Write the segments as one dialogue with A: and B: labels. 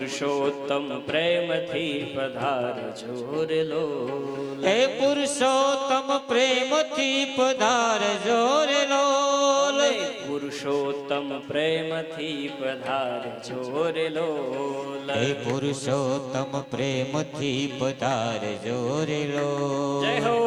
A: પુરુષોત્તમ પ્રેમથી પધારજો રે લોલ.
B: હે પુરુષોત્તમ પ્રેમથી પધારજો રે લોલ.
A: પુરુષોત્તમ પ્રેમથી પધારજો રે લોલ.
B: હે પુરુષોત્તમ પ્રેમથી પધારજો રે લોલ.
A: જય હો.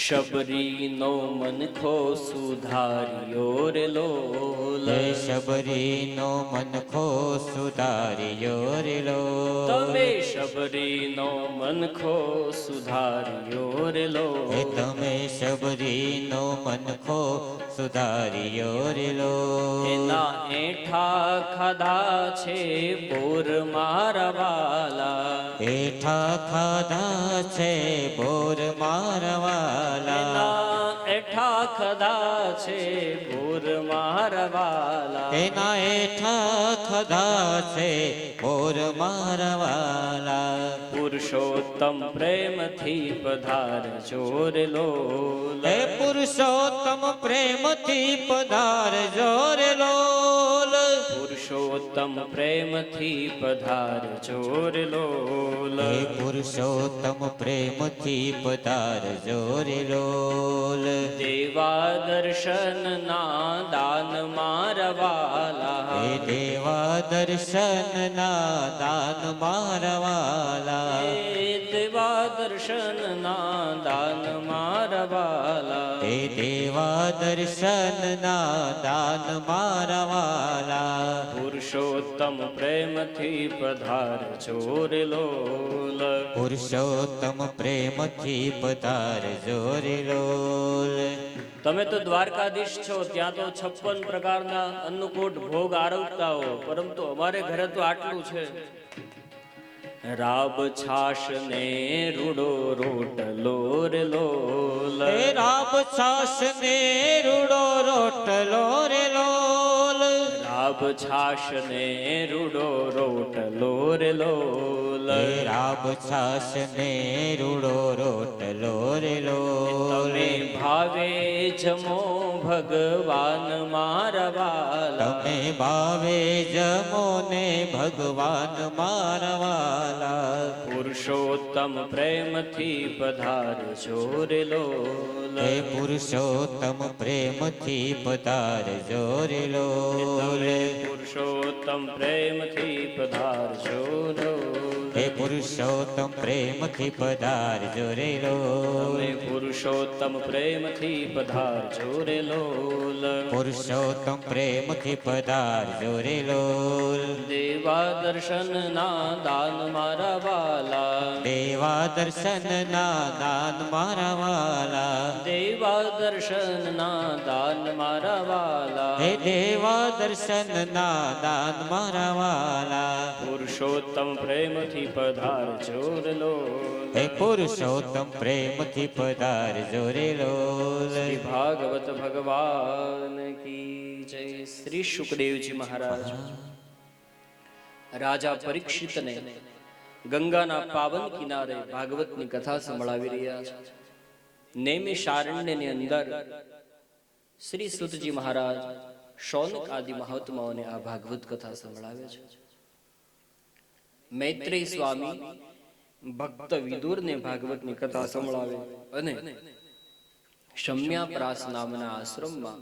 A: શબરીનો મનખો સુધાર્યો રે લોલ.
B: શબરીનો મનખો સુધાર્યો રે લોલ.
A: તમે શબરીનો મનખો સુધાર્યો રે લોલ.
B: તમે શબરીનો મનખો સુધાર્યો રે લોલ.
A: એના એઠા ખાધા છે બોર મારા વાલા.
B: એઠા ખાધા છે બોર મારા વાલા.
A: એઠા ખાધા છે બોર મારા વાલા.
B: એના એઠા ખાધા છે બોર મારા વાલા.
A: પુરુષોત્તમ પ્રેમથી પધારજો રે લોલ.
B: હે પુરુષોત્તમ પ્રેમથી પધારજો રે લોલ.
A: પુરુષોત્તમ પ્રેમથી પધારજો રે લોલ.
B: હે પુરુષોત્તમ પ્રેમથી પધારજો રે લોલ.
A: દેવા દર્શન ના દાન મારા વાલા.
B: હે દેવા દર્શન ના દાન મારા વાલા.
A: હે દેવા દર્શન ના દાન મારા વાલા.
B: હે દેવા દર્શન ના દાન મારા વાલા.
A: પુરુષોત્તમ પ્રેમથી પધારજો રે લોલ.
B: પુરુષોત્તમ પ્રેમથી પધારજો રે લોલ.
A: તમે તો દ્વારકાધીશ છો, ત્યાં તો 56 પ્રકારના અન્નકૂટ ભોગ આરવતા હો, પરંતુ અમારે ઘરે તો આટલું છે. રાબ છાશ ને રૂડો રોટલો રે લોલ.
B: હે રાબ છાશ ને રૂડો રોટલો રે લોલ.
A: રાબ છાશ ને રૂડો રોટલો રે લોલ.
B: હે રાબ છાશ ને રૂડો રોટલો રે લોલ.
A: તમે ભાવે જમો ભગવાન મારા વાલા.
B: તમે ભાવે જમો ને ભગવાન મારા વાલા.
A: પુરુષોત્તમ પ્રેમથી પધારજો રે લોલ.
B: હે પુરુષોત્તમ પ્રેમથી પધારજો રે લોલ.
A: પુરુષોત્તમ પ્રેમથી પધારજો લોલ.
B: હે પુરુષોત્તમ પ્રેમથી પધારજો રે લોલ.
A: પુરુષોત્તમ પ્રેમથી પધારજો રે લોલ.
B: પુરુષોત્તમ પ્રેમથી પધારજો રે લોલ.
A: દેવા દર્શન ના દાન મારા વાલા.
B: દેવા દર્શન ના દાન મારા વાલા.
A: દેવા દર્શન ના દાન મારા વાલા.
B: હે દેવા દર્શન ના દાન મારા વાલા.
A: પુરુષોત્તમ પ્રેમથી પધારજો રે લોલ.
B: હે પુરુષોત્તમ પ્રેમથી પધારજો રે લોલ.
A: શ્રી ભાગવત ભગવાન કી જય. શ્રી શુકદેવજી મહારાજ રાજા પરીક્ષિતને ગંગાના પાવન કિનારે ભાગવતની કથા સંભળાવી રહ્યા છે. નૈમિષારણ્યની અંદર શ્રી સુતજી મહારાજ શૌનક આદિ મહાત્માઓને આ ભાગવત કથા સંભળાવે છે. મૈત્રેય સ્વામી ભક્ત વિદુરને ભાગવતની કથા સંભળાવે અને શમ્યાપ્રાસ નામના આશ્રમમાં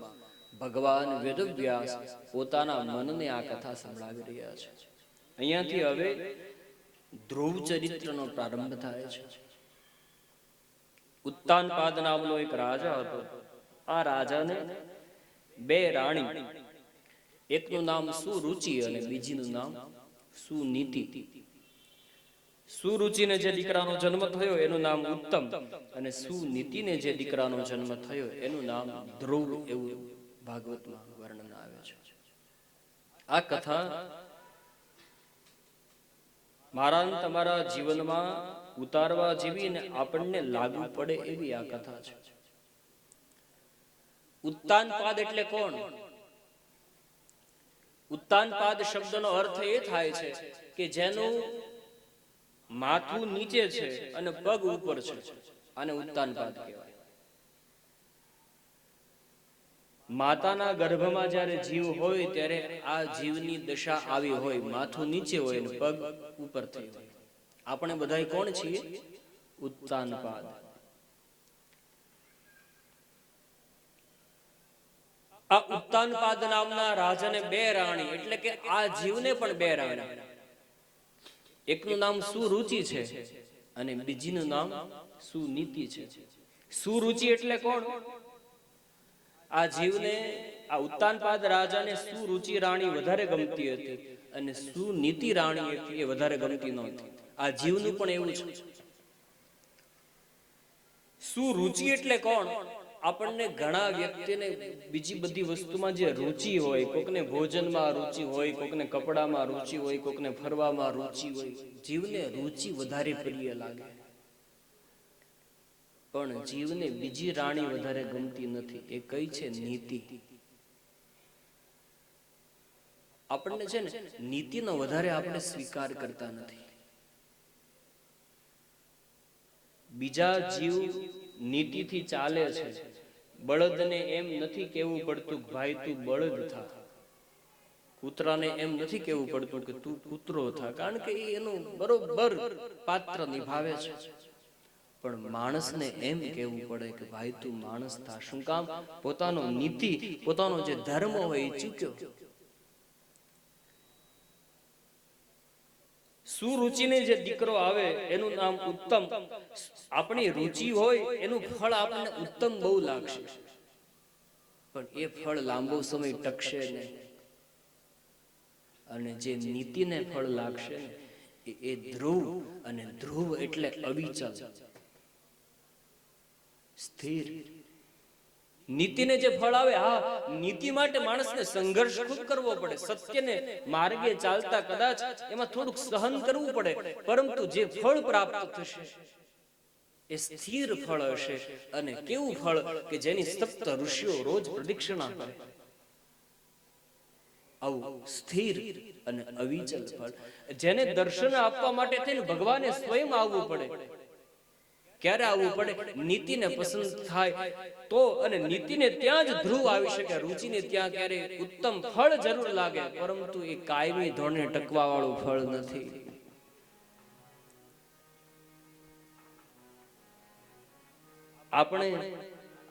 A: ભગવાન વેદવ્યાસ પોતાના મનને આ કથા સંભળાવી રહ્યા છે. અહીંયાથી હવે ધ્રુવ ચરિત્રનો પ્રારંભ થાય છે. ઉત્તાનપાદ નામનો એક રાજા હતો. આ રાજાને બે રાણી, એકનું નામ સુરુચિ અને બીજીનું નામ સુનીતિ. સુરુચિને જે દીકરાનો જન્મ થયો એનું નામ ઉત્તમ અને સુનીતિને જે દીકરાનો જન્મ થયો એનું નામ ધ્રુવ એવું ભાગવતમાં વર્ણન આવે છે. આ કથા મારા અને તમારા જીવનમાં ઉતારવા જેવી અને આપણને લાગુ પડે એવી આ કથા છે. ઉત્તાનપાદ એટલે કોણ? ઉત્તાનપાદ શબ્દનો અર્થ એ થાય છે કે જેનું માથું નીચે છે અને પગ ઉપર છે, આને ઉત્તાનપાદ કહેવાય. માતાના ગર્ભમાં જ્યારે જીવ હોય ત્યારે આ જીવની દશા આવી હોય, માથું નીચે હોય અને પગ ઉપર થઈ હોય. આપણે બધાય કોણ છીએ? ઉત્તાનપાદ. આ ઉત્તાનપાદ નામના રાજાને બે રાણી, એટલે કે આ જીવને પણ બે રાણી. એકનું નામ સુરુચિ છે અને બીજીનું નામ સુનીતિ છે. સુરુચિ એટલે કોણ? આ જીવને, આ ઉત્તાનપાદ રાજાને સુરુચિ રાણી વધારે ગમતી હતી અને સુનીતિ રાણી એ વધારે ગમતી નહોતી. આ જીવનું પણ એવું છે. સુરુચિ એટલે કોણ? આપણને ઘણા વ્યક્તિને બીજી બધી વસ્તુમાં જે રુચિ હોય, કોકને ભોજનમાં રુચિ હોય, કોકને કપડામાં રુચિ હોય, કોકને ફરવામાં રુચિ હોય. જીવને રુચિ વધારે પ્રિય લાગે, પણ જીવને બીજી રાણી વધારે ગમતી નથી. એ કઈ છે? નીતિ. આપણને છે ને નીતિનો વધારે આપણે સ્વીકાર કરતા નથી. બીજા જીવ નીતિથી ચાલે છે. બળદને એમ નથી કેવું પડતું કે ભાઈ તું બળદ થા. કૂતરાને એમ નથી કેવું પડતું કે તું કૂતરો થા, કારણ કે એ એનું બરોબર પાત્ર નિભાવે છે. પણ માણસને એમ કેવું પડે કે ભાઈ તું માણસ થા. શું કામ? પોતાનો નીતિ, પોતાનો જે ધર્મ હોય એ ચૂક્યો. સુરુચિને જે દીકરો આવે એનું નામ ઉત્તમ. આપણી રુચિ હોય એનું ફળ આપણને ઉત્તમ બહુ લાગશે, પણ એ ફળ લાંબો સમય ટકશે નહીં. અને જે નીતિને ફળ લાગશે ને એ ધ્રુવ, અને ધ્રુવ એટલે અવિચલ, સ્થિર. નીતિને જે ફળ આવે, હા, નીતિ માટે માણસને સંઘર્ષ ખૂબ કરવો પડે. સત્યને માર્ગે ચાલતા કદાચ એમાં થોડુંક સહન કરવું પડે, પરંતુ જે ફળ પ્રાપ્ત થશે એ સ્થિર ફળ હશે. અને કેવું ફળ કે જેની સપ્ત ઋષિઓ રોજ પ્રદક્ષિણા કરે. આવું સ્થિર અને અવિચલ ફળ, જેને દર્શન આપવા માટે થઈને ભગવાને સ્વયં આવવું પડે. ક્યારે આવવું પડે? નીતિને પસંદ થાય તો, અને નીતિને ત્યાં જ ધ્રુવ આવી શકે. રુચિને ત્યાં ક્યારે ઉત્તમ ફળ જરૂર લાગે, પરંતુ એ કાયમી ધોરણે ટકવા વાળું ફળ નથી. આપણે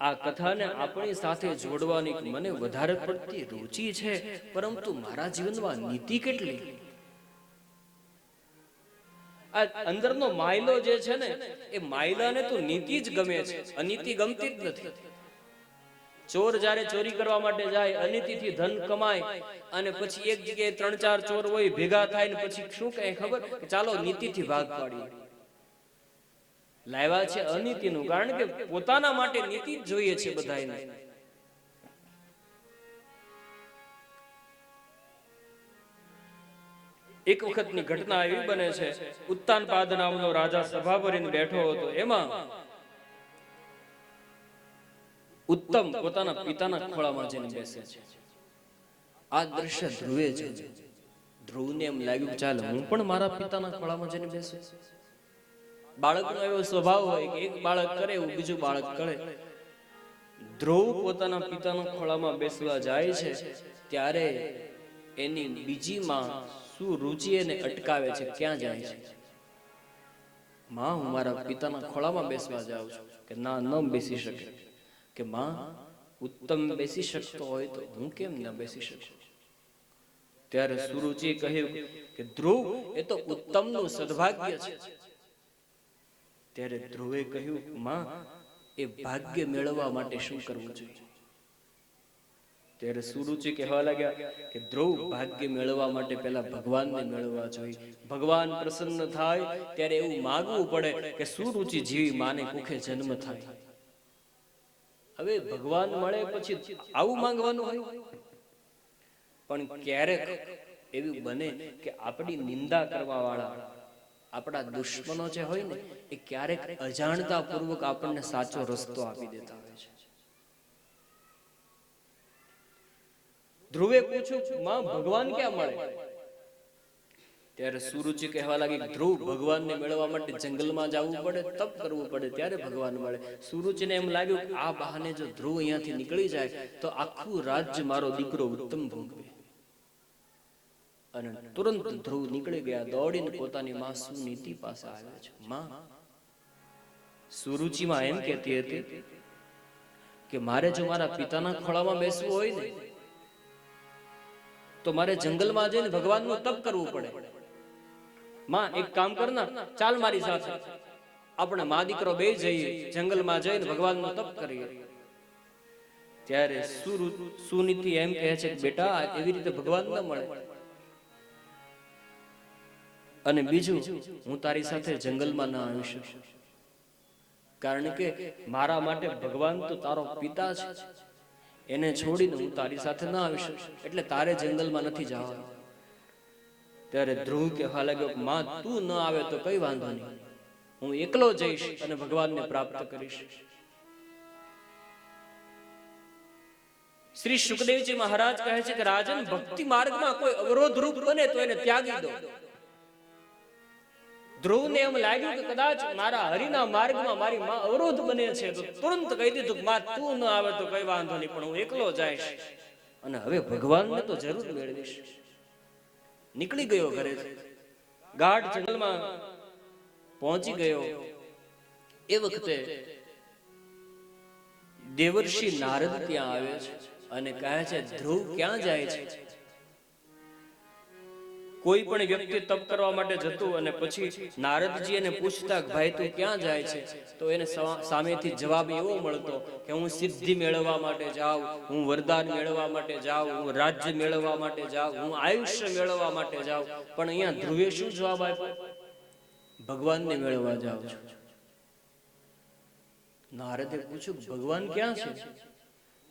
A: આ કથાને આપણી સાથે જોડવાની મને વધારે પડતી રુચિ છે, પરંતુ મારા જીવનમાં નીતિ કેટલી? આ અંદરનો માયલો જે છે ને, એ માયલાને તો નીતિ જ ગમે છે, અનીતિ ગમતી જ નથી. ચોર જ્યારે ચોરી કરવા માટે જાય, અનીતિથી ધન કમાય, અને પછી એક જગ્યાએ 3-4 ચોર હોય, ભેગા થાય ને પછી શું કહે ખબર? કે ચાલો નીતિથી ભાગ પાડીએ. લાવ્યા છે અનીતિનું, કારણ કે પોતાના માટે નીતિ જ જોઈએ છે બધાને. એક વખતની ઘટના એવી બને છે, ઉત્તાનપાદ નામનો રાજા સભા ભરીને બેઠો હતો. એમાં ઉત્તમ પોતાના પિતાના ખોળામાં જઈને બેસે છે. આ દ્રશ્ય ધ્રુવે છે. ધ્રુવને એમ લાગ્યું, ચાલ હું પણ મારા પિતાના ખોળામાં જઈને બેસું. બાળકનો એવો સ્વભાવ હોય કે એક બાળક કરે એવું બીજું બાળક કરે. ધ્રુવ પોતાના પિતાના ખોળામાં બેસવા જાય છે, ત્યારે એની બીજી માં સુરુચિ એને અટકાવે છે. ક્યાં જાય છે? માં, હું મારા પિતાના ખોળામાં બેસવા જાઉં છું. કે ના, ન બેસી શકે. કે માં, ઉત્તમ બેસી શકતો હોય તો હું કેમ ન બેસી શકું? ત્યારે સુરુચિએ કહ્યું કે ધ્રુવ, એ તો ઉત્તમનું સદભાગ્ય છે. ત્યારે ધ્રુવે કહ્યું, માં, એ ભાગ્ય મેળવવા માટે શું કરવું જોઈએ? ત્યારે સુરુચિ કહેવા લાગ્યા કે ધ્રુવ, ભાગ્ય મેળવવા માટે પહેલા ભગવાનને મેળવવા જોઈએ. ભગવાન પ્રસન્ન થાય ત્યારે એવું માંગવું પડે કે સુરુચિ જેવી માને કુખે જન્મ થાય. હવે ભગવાન મળે પછી આવું માંગવાનું હોય? પણ ક્યારેક એવું બને કે આપણી નિંદા કરવા વાળા, આપણા દુશ્મનો જે હોય ને એ ક્યારેક અજાણતા પૂર્વક આપણને સાચો રસ્તો આપી દેતા હોય છે. ધ્રુવે પૂછ્યું, માં ભગવાન ક્યાં મળે? ત્યારે સુરુચિ કહેવા લાગી, ધ્રુવ, ભગવાનને મેળવવા માટે જંગલમાં જવું પડે, તપ કરવું પડે, ત્યારે ભગવાન મળે. સુરુચિને એમ લાગ્યું કે આ બહાને જો ધ્રુવ અહીંયાથી નીકળી જાય તો આખું રાજ્ય મારો દીકરો ઉત્તમ ભોગવે. અને તુરંત ધ્રુવ નીકળી ગયા, દોડીને પોતાની માં સુનીતિ પાસે આવ્યા છે. માં, સુરુચિમાં એમ કહેતી હતી કે મારે જો મારા પિતાના ખોળામાં બેસવું હોય ને તો મારે જંગલમાં જઈને ભગવાનનું તપ કરવું પડે. માં, એક કામ કરના, ચાલ મારી સાથે, આપણે મા દીકરો બે જઈએ, જંગલમાં જઈને ભગવાનનું તપ કરીએ. ત્યારે સુનીતિ એમ કહે છે કે બેટા, એવી રીતે ભગવાન ન મળે. અને બીજું, હું તારી સાથે જંગલમાં ન આવી શકું, કારણ કે મારા માટે ભગવાન તો તારો પિતા છે, એને છોડીને હું તારી સાથે ન આવી શકું, એટલે તારે જંગલમાં નથી જવાનું. ત્યારે ધ્રુવ કહેવા લાગ્યો, માં, તું ન આવે તો કઈ વાંધો નહીં, હું એકલો જઈશ અને ભગવાનને પ્રાપ્ત કરીશ. શ્રી સુખદેવજી મહારાજ કહે છે કે રાજન, ભક્તિ માર્ગમાં કોઈ અવરોધ રૂપ બને તો એને ત્યાગી દો. ધ્રુવને એમ લાગ્યું કે કદાચ મારા હરિના માર્ગમાં મારી માં અવરોધ બને છે, તો તુરંત કહી દીધું, માં, તું ન આવે તો કઈ વાંધો નહીં, પણ હું એકલો જઈશ અને હવે ભગવાનને તો જરૂર મેળવીશ. નીકળી ગયો ઘરેથી, ગાઢ જંગલમાં પહોંચી ગયો. એ વખતે દેવર્ષિ નારદ ત્યાં આવે છે અને કહે છે, ધ્રુવ ક્યાં જાય છે? કોઈ પણ વ્યક્તિ તપ કરવા માટે જતું અને પછી નારદજી એને પૂછતા, ભાઈ તું ક્યાં જાય છે? તો એને સામેથી જવાબ એવો મળતો કે હું સિદ્ધિ મેળવવા માટે જાઉં, હું વરદાન મેળવવા માટે જાઉં, હું રાજ્ય મેળવવા માટે જાઉં, હું આયુષ્ય મેળવવા માટે જાઉં. પણ અહીંયા ધ્રુવે શું જવાબ આપ્યો? ભગવાનને મેળવવા જાઉં છું. નારદે પૂછ્યું, ભગવાન ક્યાં છે?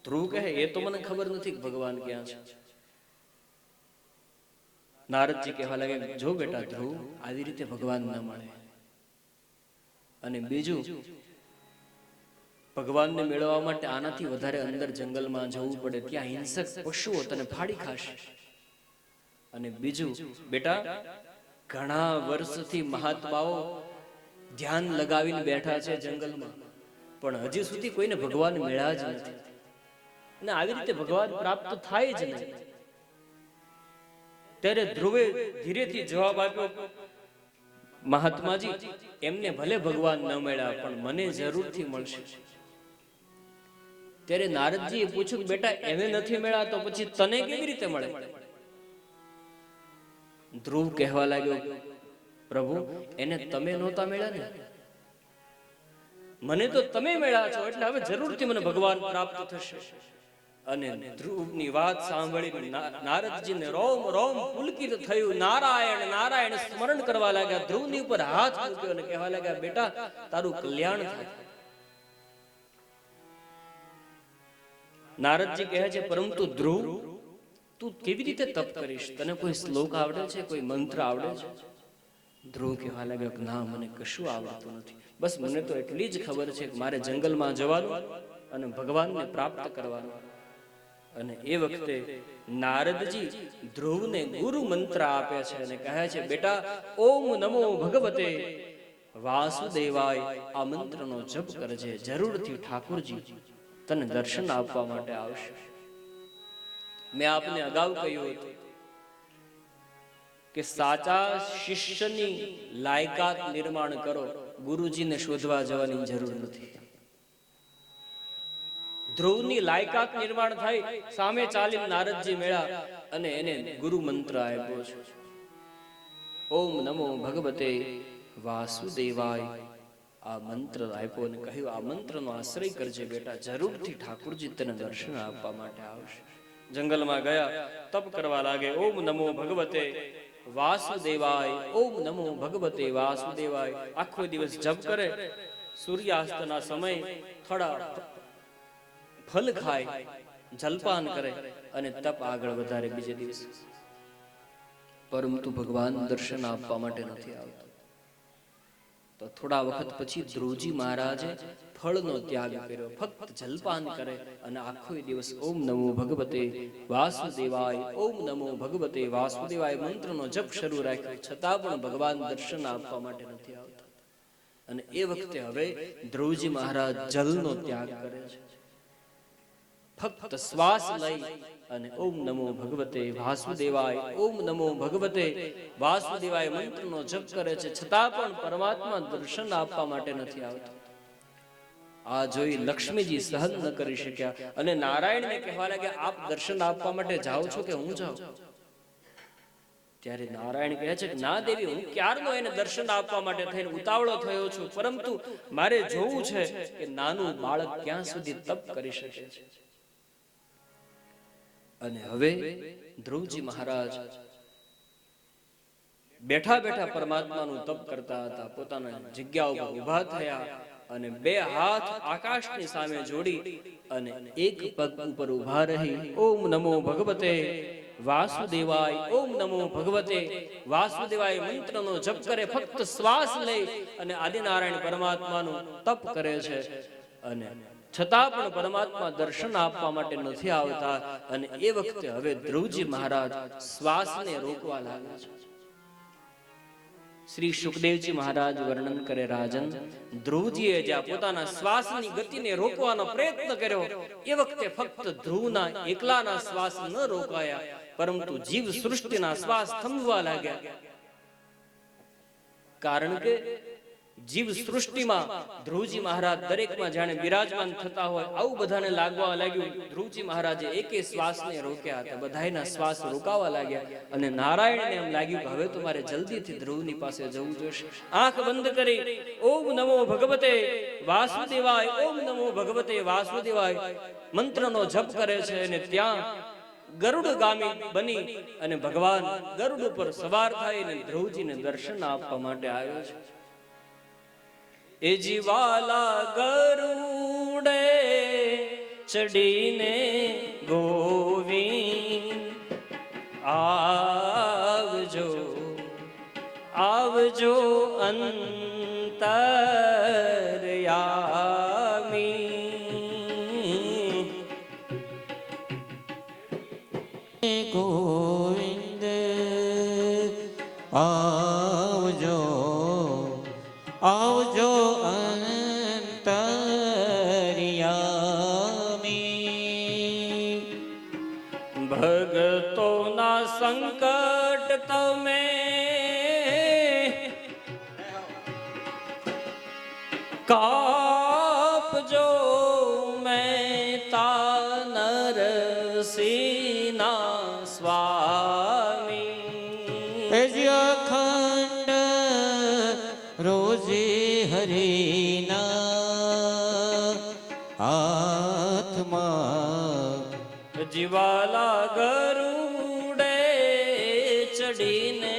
A: ધ્રુવ કહે, એ તો મને ખબર નથી ભગવાન ક્યાં છે. નારદજી કહેવા લાગે, જો બેટા ધ્રુવ, આવી રીતે ભગવાન ન મળે. અને બીજું, ભગવાનને મેળવવા માટે આનાથી વધારે અંદર જંગલમાં જવું પડે, ત્યાં હિંસક પશુઓ તને ફાડી ખાશે. અને બીજું, બેટા, ઘણા વર્ષથી મહાત્માઓ ધ્યાન લગાવીને બેઠા છે જંગલમાં, પણ હજી સુધી કોઈને ભગવાન મળ્યા જ નથી, અને આવી રીતે ભગવાન પ્રાપ્ત થાય જ નહીં. ત્યારે ધ્રુવે ધીરેથી જવાબ આપ્યો, મહાત્માજી, એમને ભલે ભગવાન ન મળ્યા પણ મને જરૂરથી મળશે. ત્યારે નારદજીએ પૂછ્યું, બેટા, એને નથી મળ્યા તો પછી તને કેવી રીતે મળે? ધ્રુવ કહેવા લાગ્યો, પ્રભુ, એને તમે નહોતા મળ્યા ને, મને તો તમે મળ્યા છો, એટલે હવે જરૂરથી મને ભગવાન પ્રાપ્ત થશે. અને ધ્રુવની વાત સાંભળી નારદજીને રોમ રોમ પુલકિત થયું. નારાયણ નારાયણ સ્મરણ કરવા લાગ્યા, ધ્રુવની ઉપર હાથ મૂક્યો અને કહેવા લાગ્યા, બેટા, તારું કલ્યાણ થાય. નારદજી કહે છે, પરંતુ ધ્રુવ, તું કેવી રીતે તપ કરીશ? તને કોઈ શ્લોક આવડે છે, કોઈ મંત્ર આવડે છે? ધ્રુવ કહેવા લાગ્યો, ના, મને કશું આવડતું નથી, બસ મને તો એટલી જ ખબર છે કે મારે જંગલમાં જવાનું અને ભગવાનને પ્રાપ્ત કરવાનું. અને એ વખતે નારદજી ધ્રુવને ગુરુ મંત્ર આપે છે અને કહે છે, બેટા, ઓમ નમો ભગવતે વાસુદેવાય, આ મંત્રનો જપ કરજે, જરૂરથી ઠાકોરજી તને દર્શન આપવા માટે આવશે. મેં આપને અગાઉ કહ્યું હતું કે સાચા શિષ્યની લાયકાત નિર્માણ કરો, ગુરુજીને શોધવા જવાની જરૂર નથી. ધ્રુવની લાયકાત નિર્માણ થાય, સામે ચાલીને નારદજી મળ્યા અને એને ગુરુ મંત્ર આપ્યો છે, ઓમ નમો ભગવતે વાસુદેવાય. આ મંત્ર આપ્યો અને કહ્યું, આ મંત્રનો આશ્રય કરજે બેટા, જરૂરથી ઠાકોરજી તને દર્શન આપવા માટે આવશે. જંગલમાં ગયા, તપ કરવા લાગે, ઓમ નમો ભગવતે વાસુદેવાય, ઓમ નમો ભગવતે વાસુદેવાય. આખો દિવસ જપ કરે, સૂર્યાસ્તના સમય થોડા ફલ ખાય, જલપાન કરે અને તપ આગળ વધારે બીજે દિવસે. પરંતુ ભગવાન દર્શન આપવા માટે નથી આવતા. તો થોડા વખત પછી ધ્રુવજી મહારાજે ફળનો ત્યાગ કર્યો, ફક્ત જલપાન કરે અને આખો દિવસ ઓમ નમો ભગવતે વાસુદેવાય, ઓમ નમો ભગવતે વાસુદેવાય મંત્રનો જપ શરૂ રાખ્યો, છતાં પણ ભગવાન દર્શન આપવા માટે નથી આવતા. અને એ વખતે હવે ધ્રુવજી મહારાજ જલનો ત્યાગ કરે છે, ફક્ત શ્વાસ લઈ અને ઓમ નમો ભગવતે વાસુદેવાય, ઓમ નમો ભગવતે વાસુદેવાય મંત્રનો જપ કરે છે, છતાં પણ પરમાત્મા દર્શન આપવા માટે નથી આવતા. આ જોઈ લક્ષ્મીજી સહન ન કરી શક્યા અને નારાયણને કહેવા લાગ્યા, આપ દર્શન આપવા માટે જાઓ છો કે હું જાઉં? ત્યારે નારાયણ કહે છે કે ના દેવી, હું ક્યારનો એને દર્શન આપવા માટે થઈને ઉતાવળો થયો છું, પરંતુ મારે જોવું છે કે નાનું બાળક ક્યાં સુધી તપ કરી શકે છે. અને હવે ધ્રુવજી મહારાજ બેઠા બેઠા પરમાત્માનું તપ કરતા હતા. પોતાના જગ્યા ઉપર ઊભા થયા અને બે હાથ આકાશની સામે જોડી અને એક પગ ઉપર ઊભા રહી ઓમ નમો ભગવતે વાસુદેવાય, ઓમ નમો ભગવતે વાસુદેવાય મંત્રનો જપ કરે, ફક્ત શ્વાસ લઈ અને આદિનારાયણ પરમાત્માનું તપ કરે છે. અને છતાં પણ પરમાત્મા દર્શન આપવા માટે નથી આવતા. અને એ વખતે હવે ધ્રુવજી મહારાજ શ્વાસને રોકવા લાગ્યા છે. શ્રી સુખદેવજી મહારાજ વર્ણન કરે, રાજન, ધ્રુવજીએ જ્યાં પોતાના શ્વાસની ગતિને રોકવાનો પ્રયત્ન કર્યો, એ વખતે ફક્ત ધ્રુવના એકલાના શ્વાસ ન રોકાયા, પરંતુ જીવ સૃષ્ટિના શ્વાસ થંભવા લાગ્યા. કારણ કે જીવ સૃષ્ટિમાં ધ્રુવજી મહારાજ દરેકમાં જાણે બિરાજમાન થતા હોય આવું બધાને લાગવા લાગ્યું. ધ્રુવજી મહારાજે એકે શ્વાસને રોક્યા હતા, બધાયના શ્વાસ રોકાવા લાગ્યા. અને નારાયણને એમ લાગ્યું કે હવે તો મારે જલ્દીથી ધ્રુવની પાસે જવું જોઈશે. આંખ બંધ કરી ઓમ નમો ભગવતે વાસુદેવાય, ઓમ નમો ભગવતે વાસુદેવાય મંત્રનો જપ કરે છે. અને ત્યાં ગરુડગામી બની અને ભગવાન ગરુડ ઉપર સવાર થઈને ધ્રુવજીને દર્શન આપવા માટે આવ્યો છે. એ જીવાલા ગરુડે ચડીને ગોવિંદ આવજો, આવજો અંતરયામી.
B: ગોવિંદ આવજો, આવજો અંતર્યામી.
A: ભગતોના સંકટ તમે કાપજો, મહેતા નરસિંહના સ્વામી.
B: અખંડ રોજી હરિના હાથમાં,
A: જીવાલા ગરુડે ચડીને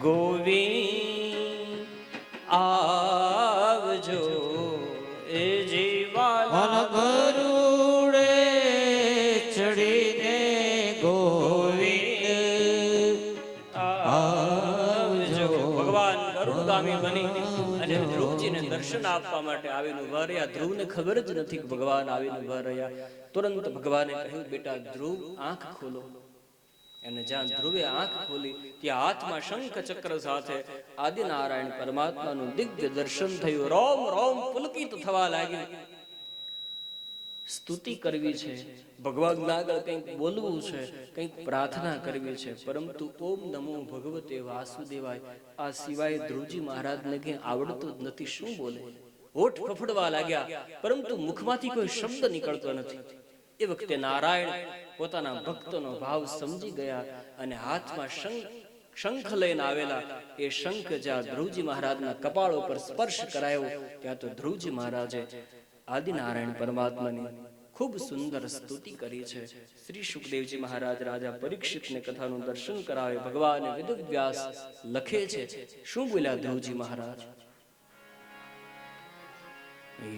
A: ગોવિંદ આવજો. એ જીવાલા
B: ગરુડે ચડીને ગોવિંદ આવજો.
A: ભગવાન ગરુડગામી બની અને ધ્રુવજીને દર્શન આપવા માટે આવીને ઉભા રહ્યા. ધ્રુવને ખબર જ નથી કે ભગવાન આવીને ઉભા રહ્યા. તુરંત ભગવાને કહ્યું, બેટા ધ્રુવ, આંખ ખોલો. અને જ્યાં ધ્રુવે આંખ ખોલી ત્યાં હાથમાં શંખ ચક્ર સાથે આદિનારાયણ પરમાત્માનું દિવ્ય દર્શન થયું. રોમ રોમ પુલકિત થવા લાગ્યું. સ્તુતિ કરવી છે, ભગવાનના આગળ કંઈક બોલવું છે, કંઈક પ્રાર્થના કરવી છે, પરંતુ ઓમ નમો ભગવતે વાસુદેવાય આ સિવાય ધ્રુવજી મહારાજને કંઈ આવડતું જ નથી. શું બોલે? હોઠ ફફડવા લાગ્યા, પરંતુ મુખમાંથી કોઈ શબ્દ નીકળતો નથી. એ વખતે નારાયણ પોતાના ભક્તોનો ભાવ સમજી ગયા અને હાથમાં શંખ લઈને આવેલા. એ શંખ જ્યાં ધ્રુવજી મહારાજના કપાળ ઉપર સ્પર્શ કરાયો ત્યાં તો ધ્રુવજી મહારાજે આદિનારાયણ પરમાત્માની ખૂબ સુંદર સ્તુતિ કરી છે. શ્રી સુખદેવજી મહારાજ રાજા પરીક્ષિતને કથાનું દર્શન કરાવે. ભગવાન વેદવ્યાસ લખે છે, શું બોલ્યા ધ્રુવજી મહારાજ?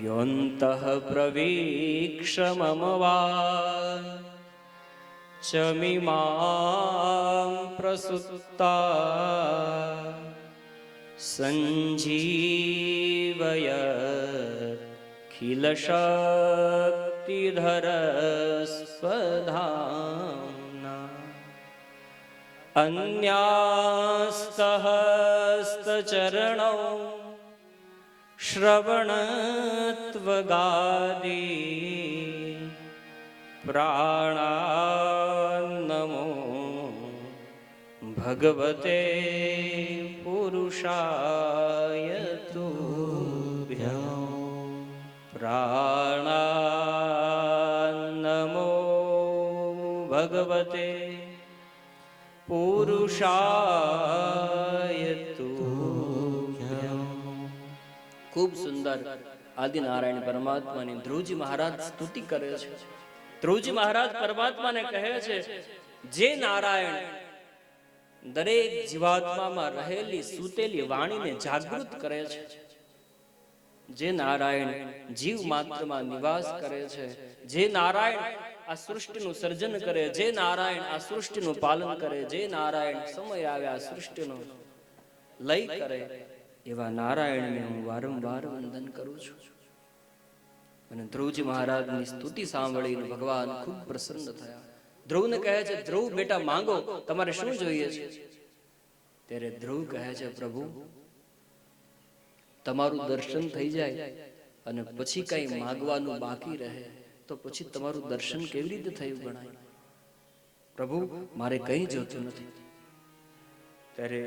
A: યોંતઃ પ્રવીક્ષ મમ વાચમિ,
B: មា પ્રસુત્તા
A: સંજીવયખિલશક્તિધર સ્વધામ્ના અન્યાસ્તહસ્તચરણૌ શ્રવણત્વગાદી પ્રાણાન્નમો ભગવતે પુરુષાય તુભ્યં પ્રાણાન્નમો ભગવતે પુરુષાય તુભ્યં. ખૂબ સુંદર આદિનારાયણ પરમાત્માની ધ્રુવજી મહારાજ સ્તુતિ કરે છે. ધ્રુવજી મહારાજ પરમાત્માને કહે છે, જે નારાયણ દરેક જીવાત્મામાં રહેલી સૂતેલી વાણીને જાગૃત કરે છે, જે નારાયણ જીવ માત્રમાં નિવાસ કરે છે, જે નારાયણ આ સૃષ્ટિનું સર્જન કરે, જે નારાયણ આ સૃષ્ટિનું પાલન કરે, જે નારાયણ સમય આવે આ સૃષ્ટિનો લય કરે, એવા નારાયણને હું વારંવાર વંદન કરું છું. અને ધ્રુવજી મહારાજની સ્તુતિ સાંભળીને ભગવાન ખૂબ પ્રસન્ન થયા. ધ્રુવને કહે છે, ધ્રુવ બેટા માંગો, તમારે શું જોઈએ છે? ત્યારે ધ્રુવ કહે છે, પ્રભુ તમારું દર્શન થઈ જાય અને પછી કઈ માંગવાનું બાકી રહે તો પછી તમારું દર્શન કેવી રીતે થયું ગણાય? પ્રભુ મારે કઈ જોતું નથી. ત્યારે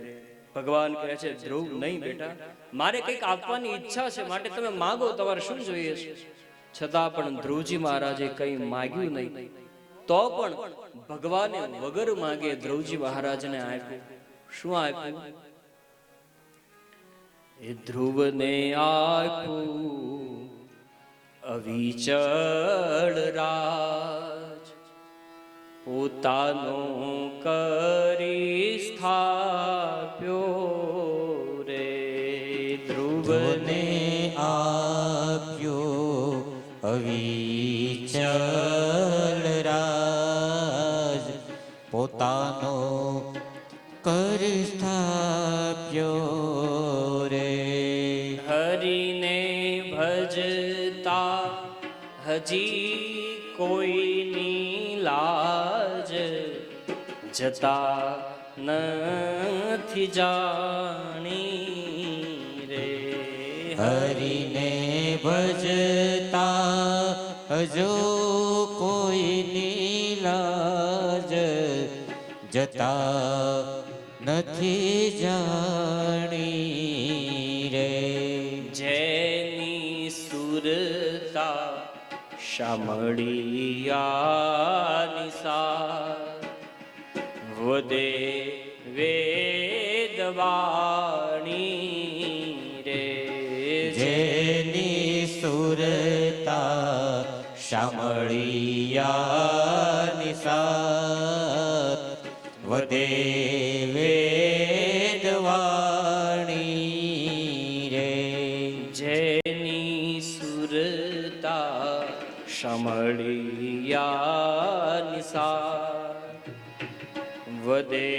A: ભગવાન કહે છે, ધ્રુવ નહીં બેટા, મારે કંઈક આપવાની ઈચ્છા છે, માટે તમે માંગો, તમારે શું જોઈએ છે? છતાં પણ ધ્રુવજી મહારાજે કઈ માંગ્યું નહીં, તો પણ ભગવાને વગર માંગે ધ્રુવજી મહારાજને આપ્યું. શું આપ્યું? એ ધ્રુવને આપ્યું અવિચળ રાજ, પોતાનો કરી સ્થાપ્યો રે. ધ્રુવને
B: આપ્યો અવિચલ રાજ, પોતાનો કર સ્થાપ્યો રે.
A: હરિને ભજતા હજી કોઈની લાજ જતા નથી જાણી રે.
B: હરિને ભજતા હજો કોઈની લાજ જતા નથી જાણી રે.
A: જેની સુરતા શામળિયાની સાર વધે વેદવાણી રે.
B: જેની સુરતા શામળિયાની સાર વધે વેદવાણી રે.
A: જેની સુરતા શામળિયાની સાર વધે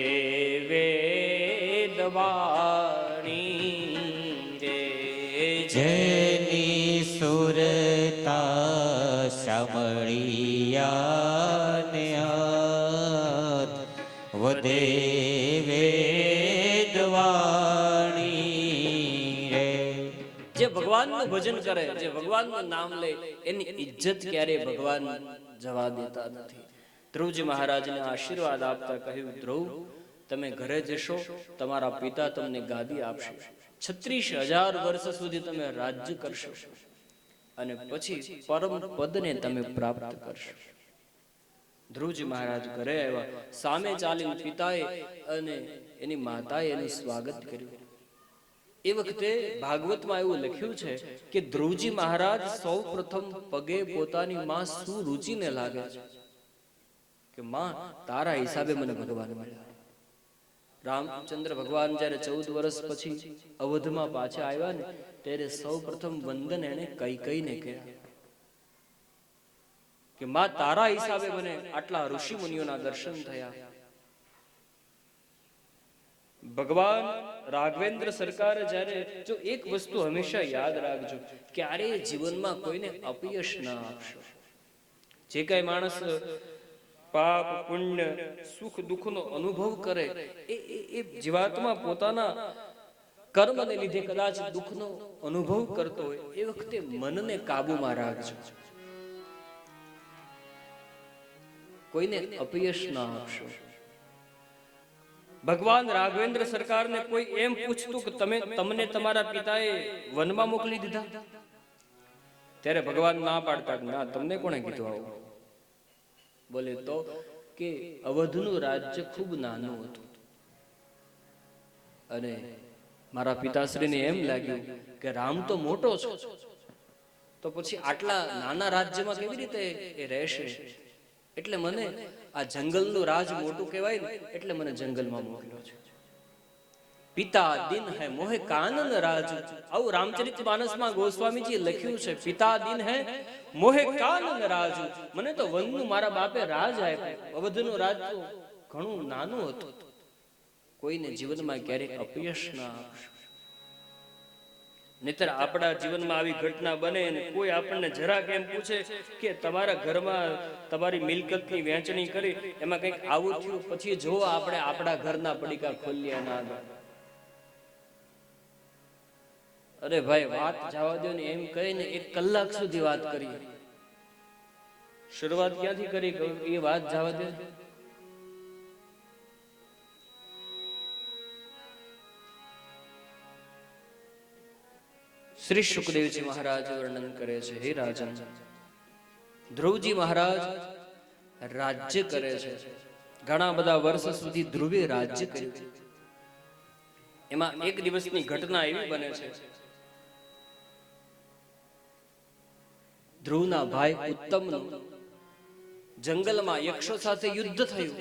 A: વેદવાણી રે.
B: જેની સુરતા શામળિયાને હાથ વધે વેદવાણી રે.
A: જે ભગવાનનું ભજન કરે, જે ભગવાનનું નામ લે, એની ઇજ્જત ક્યારેય ભગવાન જવા દેતા નથી. ધ્રુવજી મહારાજને આશીર્વાદ આપતા કહ્યું, ધ્રુવ તમે ઘરે જશો, તમારા પિતા તમને ગાદી આપશે, 36,000 વર્ષ સુધી તમે રાજ્ય કરશો અને પછી પરમ પદને તમે પ્રાપ્ત કરશો. ધ્રુવજી મહારાજ ઘરે આવ્યા, સામે ચાલીને પિતાએ અને એની માતાએ એનું સ્વાગત કર્યું. એ વખતે ભાગવતમાં એવું લખ્યું છે કે ધ્રુવજી મહારાજ સૌ પ્રથમ પગે પોતાની માં સુરુચિને લાગે છે કે માં તારા હિસાબે મને ભગવાન મળ્યા. રામચંદ્ર ભગવાન જયારે 14 વર્ષ પછી અવધમાં પાછા આવ્યા ને, ત્યારે સૌ પ્રથમ વંદન એને કૈકેયીને કર્યા કે માં તારા હિસાબે મને આટલા ઋષિ મુનિઓના દર્શન થયા. ભગવાન રાઘવેન્દ્ર સરકારે જ્યારે, જો એક વસ્તુ હંમેશા યાદ રાખજો, ક્યારેય જીવનમાં કોઈને અપયશ ના આપશો. જે કઈ માણસ પાપ પુણ્ય સુખ દુઃખનો અનુભવ કરે એ જીવાત્મા પોતાના કર્મને લીધે કદાચ દુઃખનો અનુભવ કરતો હોય, એ વખતે મનને કાબુમાં રાખજો. કોઈને અપયશ ના આપશો. ભગવાન રાઘવેન્દ્ર સરકારને કોઈ એમ પૂછતું કે તમને તમારા પિતાએ વનમાં મોકલી દીધા, ત્યારે ભગવાન ના પાડતા, ના, તમને કોણે કીધું આવું? બોલે તો કે અવધનું રાજ્ય ખૂબ નાનું હતું અને મારા પિતાશ્રીને એમ લાગ્યું કે રામ તો મોટો છે, તો પછી આટલા નાના રાજ્યમાં કેવી રીતે એ રહેશે, એટલે મને આ જંગલનું રાજ મોટું કહેવાય ને, એટલે મને જંગલમાં મોકલ્યો છે. પિતા દિન હે મોહે કાનન રાજ, આવું રામચરિતમાનસમાં ગોસ્વામીજી લખ્યું છે. પિતા દિન હે મોહે કાનન રાજ, મને તો વનનું મારા બાપે રાજ આપ્યું. અવધનું રાજ તો ઘણું નાનું હતું. કોઈને જીવનમાં ક્યારેક અપયશ ના આપશો. નહીતર આપણા જીવનમાં આવી ઘટના બને અને કોઈ આપણને જરાક એમ પૂછે કે તમારા ઘરમાં તમારી મિલકતની વહેંચણી કરી, એમાં કંઈક આવું થયું, પછી જો આપણે આપણા ઘરના પડીકા ખોલ્યા ના આગળ, અરે ભાઈ વાત જવા દો ને, એમ કહીને 1 કલાક સુધી વાત કરી. શરૂઆત ક્યાંથી કરી એ વાત જવા દે. શ્રી સુખદેવજી મહારાજ વર્ણન કરે છે, હે રાજન, ધ્રુવજી મહારાજ રાજ્ય કરે છે. ઘણા બધા વર્ષ સુધી ધ્રુવે રાજ્ય કર્યું. એમાં એક દિવસની ઘટના એવી બને છે, ધ્રુવના ભાઈ ઉત્તમનું જંગલમાં યક્ષો સાથે યુદ્ધ થયું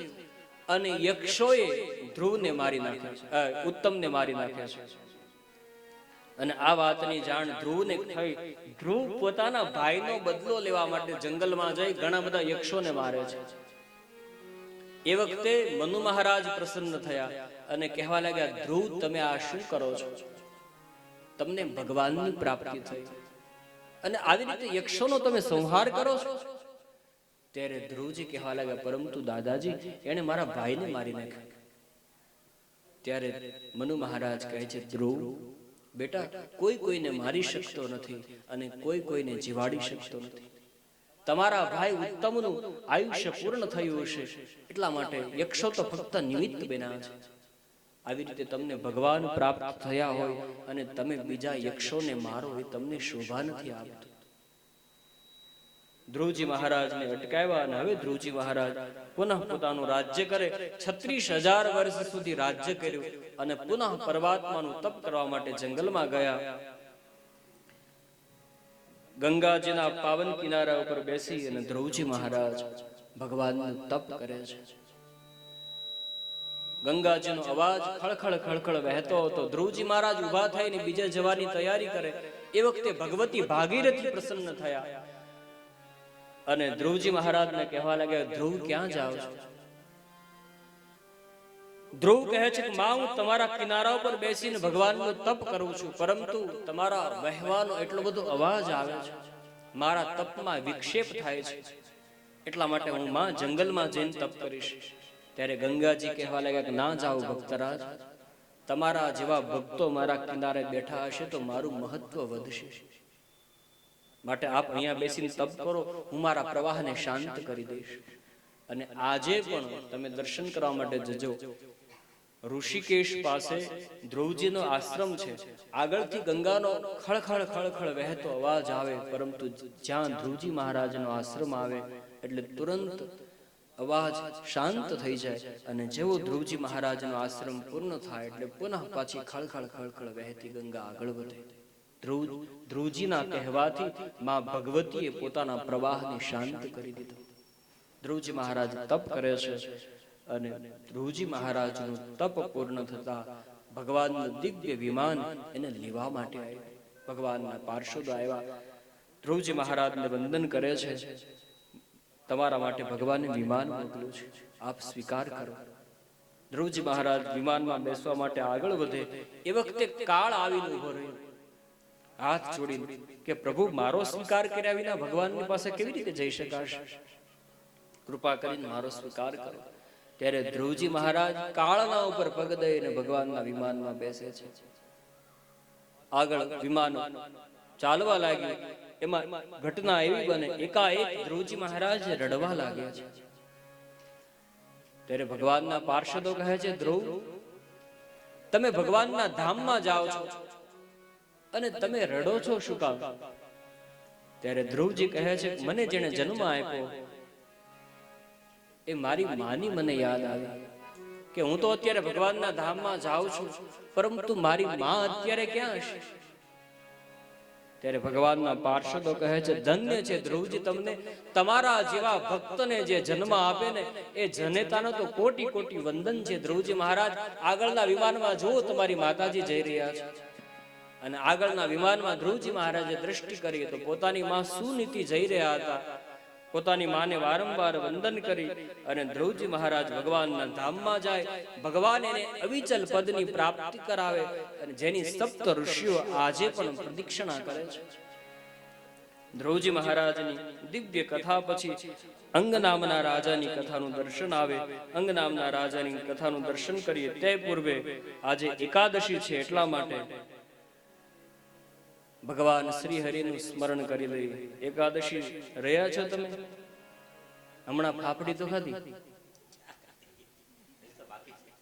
A: અને યક્ષોએ ધ્રુવને મારી નાખ્યા, ઉત્તમને મારી નાખ્યા છે. અને આ વાતની જાણ ધ્રુવને થઈ. ધ્રુવ પોતાના ભાઈનો બદલો લેવા માટે જંગલમાં જઈ ઘણા બધા યક્ષોને મારે છે. એ વખતે મનુ મહારાજ પ્રસન્ન થયા અને કહેવા લાગ્યા, ધ્રુવ, તમે આ શું કરો છો? તમને ભગવાનની પ્રાપ્તિ થઈ અને આવી રીતે યક્ષોનો તમે સંહાર કરો છો? ત્યારે ધ્રુવજી કહેવા લાગ્યા, પરંતુ દાદાજી, એણે મારા ભાઈને મારી નાખ્યો. ત્યારે મનુ મહારાજ કહે છે, ધ્રુવ બેટા, કોઈ કોઈને મારી શકતો નથી અને કોઈ કોઈને જીવાડી શકતો નથી. તમારા ભાઈ ઉત્તમનું આયુષ્ય પૂર્ણ થયું હશે, એટલા માટે યક્ષો તો ફક્ત નિમિત્ત બન્યા છે. આવી રીતે તમને ભગવાન પ્રાપ્ત થયા હોય અને તમે બીજા યક્ષોને મારો, એ તમને શોભા નથી આપતું. ધ્રુવજી મહારાજને અટકાવ્યા અને હવે ધ્રુવજી મહારાજ પુનઃ પોતાનું રાજ્ય કરે. 36,000 વર્ષ સુધી રાજ્ય કર્યું અને પુનઃ પરમાત્માનું તપ કરવા માટે જંગલમાં ગયા. ગંગાજીના પાવન કિનારા ઉપર બેસી અને ધ્રુવજી મહારાજ ભગવાનનું તપ કરે છે. ગંગાજીનો અવાજ ખળખળ ખળખળ વહેતો હતો. ધ્રુવજી મહારાજ ઉભા થઈને બીજે જવાની તૈયારી કરે. એ વખતે ભગવતી ભાગીરથી પ્રસન્ન થયા અને ધ્રુવજી મહારાજને કહેવા લાગ્યા, ધ્રુવ, ક્યાં જાઓ છો? ધ્રુવ કહે છે કે માં, હું તમારા કિનારા ઉપર બેસીને ભગવાનનું તપ કરું છું, પરંતુ તમારા વહેવાનો એટલો બધો અવાજ આવે છે, મારા તપમાં વિક્ષેપ થાય છે, એટલા માટે હું માં જંગલમાં જઈને તપ કરીશ. ત્યારે ગંગાજી કહેવા લાગ્યા કે ના જાઓ ભક્તરાજ, તમારા જેવા ભક્તો મારા કિનારે બેઠા હશે તો મારું મહત્વ વધશે, માટે આપ અહીંયા બેસીને તપ કરો, હું મારા પ્રવાહને શાંત કરી દઈશ. અને આજે પણ તમે દર્શન કરવા માટે જજો. ઋષિકેશ પાસે ધ્રુવજીનો આશ્રમ છે. આગળથી ગંગાનો ખળખળ ખળખળ વહેતો અવાજ આવે, પરંતુ જ્યાં ધ્રુવજી મહારાજનો આશ્રમ આવે એટલે તુરંત અવાજ શાંત થઈ જાય. અને જેવો ધ્રુવજી મહારાજનો આશ્રમ પૂર્ણ થાય એટલે પુનઃ પાછી ખળખળ ખળખળ વહેતી ગંગા આગળ વધે. ધ્રુવજીના કહેવાથી માં ભગવતીએ પોતાના પ્રવાહને શાંત કરી દીધો. ધ્રુવજી મહારાજ તપ કરે છે અને ધ્રુવજી મહારાજનું તપ પૂર્ણ થતા ભગવાનનું દિવ્ય વિમાન એને લેવા માટે આવ્યું. ભગવાનના પાર્ષદો આવ્યા, ધ્રુવજી મહારાજને વંદન કરે છે, તમારા માટે ભગવાને વિમાન મોકલ્યું છે, આપ સ્વીકાર કરો. ધ્રુવજી મહારાજ વિમાનમાં બેસવા માટે આગળ વધે એ વખતે કાળ આવીને ઉભો રહ્યો, હાથ જોડીને કે પ્રભુ મારો સ્વીકાર કર્યા વિના ભગવાનની પાસે કેવી રીતે જઈ શકાશે? કૃપા કરીને મારો સ્વીકાર કરો. ત્યારે ધ્રુવજી મહારાજ કાળના ઉપર પગ દઈને ભગવાનના વિમાનમાં બેસે છે. આગળ વિમાન ચાલવા લાગ્યું. એમાં ઘટના એવી બને, એકાએક ધ્રુવજી મહારાજ રડવા લાગ્યા છે. ત્યારે ભગવાનના પાર્ષદો કહે છે, ધ્રુવ તમે ભગવાનના ધામમાં જાઓ છો અને તમે રડો છો શું કામ? ત્યારે ધ્રુવજી કહે છે, મને જેને જન્મ આપ્યો એ મારી માની મને યાદ આવી કે હું તો અત્યારે ભગવાનના ધામમાં જાઉં છું, પરંતુ મારી માં અત્યારે ક્યાં હશે? ત્યારે ભગવાનના પાર્ષદો કહે છે, ધન્ય છે ધ્રુવજી તમને, તમારા જેવા ભક્તને જે જન્મ આપે ને એ જનેતાનો તો કોટી કોટી વંદન છે. ધ્રુવજી મહારાજ આગળના વિમાનમાં જુઓ, તમારી માતાજી જઈ રહ્યા છે. અને આગળના વિમાનમાં ધ્રુવજી મહારાજે દ્રષ્ટિ કરી તો પોતાની માં સુનીતિ જઈ રહ્યા હતા. પોતાની માને વારંવાર વંદન કરી અને ધ્રુવજી મહારાજ ભગવાનના ધામમાં જાય. ભગવાન એને અવિચલ પદની પ્રાપ્તિ કરાવે અને જેની સપ્ત ઋષિઓ આજે પણ પ્રદક્ષિણા કરે છે. ધ્રુવજી મહારાજની દિવ્ય કથા પછી અંગ નામના રાજાની કથાનું દર્શન આવે. અંગ નામના રાજાની કથાનું દર્શન કરીએ તે પૂર્વે આજે એકાદશી છે, એટલા માટે ભગવાન શ્રી હરિનું સ્મરણ કરી લઈએ. એકાદશી રહ્યા છો તમે? હમણાં ફાફડી તો ખાધી?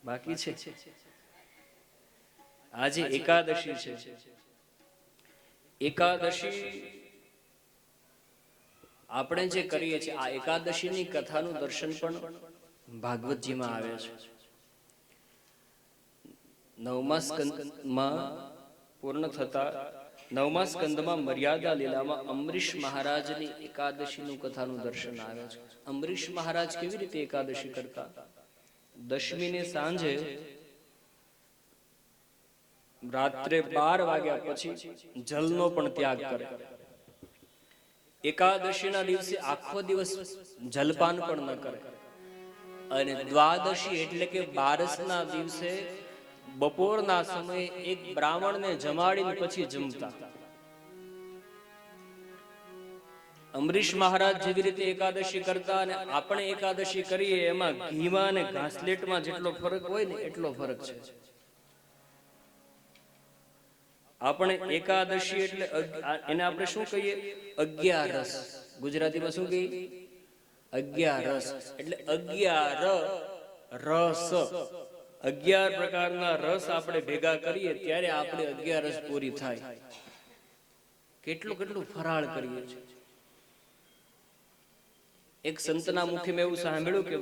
A: બાકી છે. આજે એકાદશી છે. એકાદશી આપણે જે કરીએ છીએ, આ એકાદશીની કથાનું દર્શન પણ ભાગવતજીમાં આવે છે. 9મા સ્કંદમાં પૂર્ણ થતા 9મા સ્કંદમાં મર્યાદા લીલામાં અમરીશ મહારાજની એકાદશીનું કથાનું દર્શન આવે છે. અમરીશ મહારાજ કેવી રીતે એકાદશી કરતા? દશમીને સાંજે રાત્રે 12 વાગ્યા પછી જલનો પણ ત્યાગ કરે. એકાદશીના દિવસે આખો દિવસ જલપાન પણ ન કરે. અને દ્વાદશી એટલે કે 12ના દિવસે બપોરના સમયે એક બ્રાહ્મણને જમાડીને પછી જમતા. અમરીશ મહારાજ જેવી રીતે એકાદશી કરતા અને આપણે એકાદશી કરીએ એમાં ઘીમાં અને ઘાસલેટમાં જેટલો ફરક હોય ને એટલો ફરક છે. આપણે એકાદશી એટલે એને આપણે શું કહીએ? 11 ગુજરાતીમાં શું કહીએ? 11 એટલે 11 રસ. 11 પ્રકારના રસ આપણે ભેગા કરીએ ત્યારે આપણે 11 પૂરી થાય. કેટલું ફરાળ કરીએ છીએ. એક સંતના મુખે મેં એવું સાંભળ્યું કે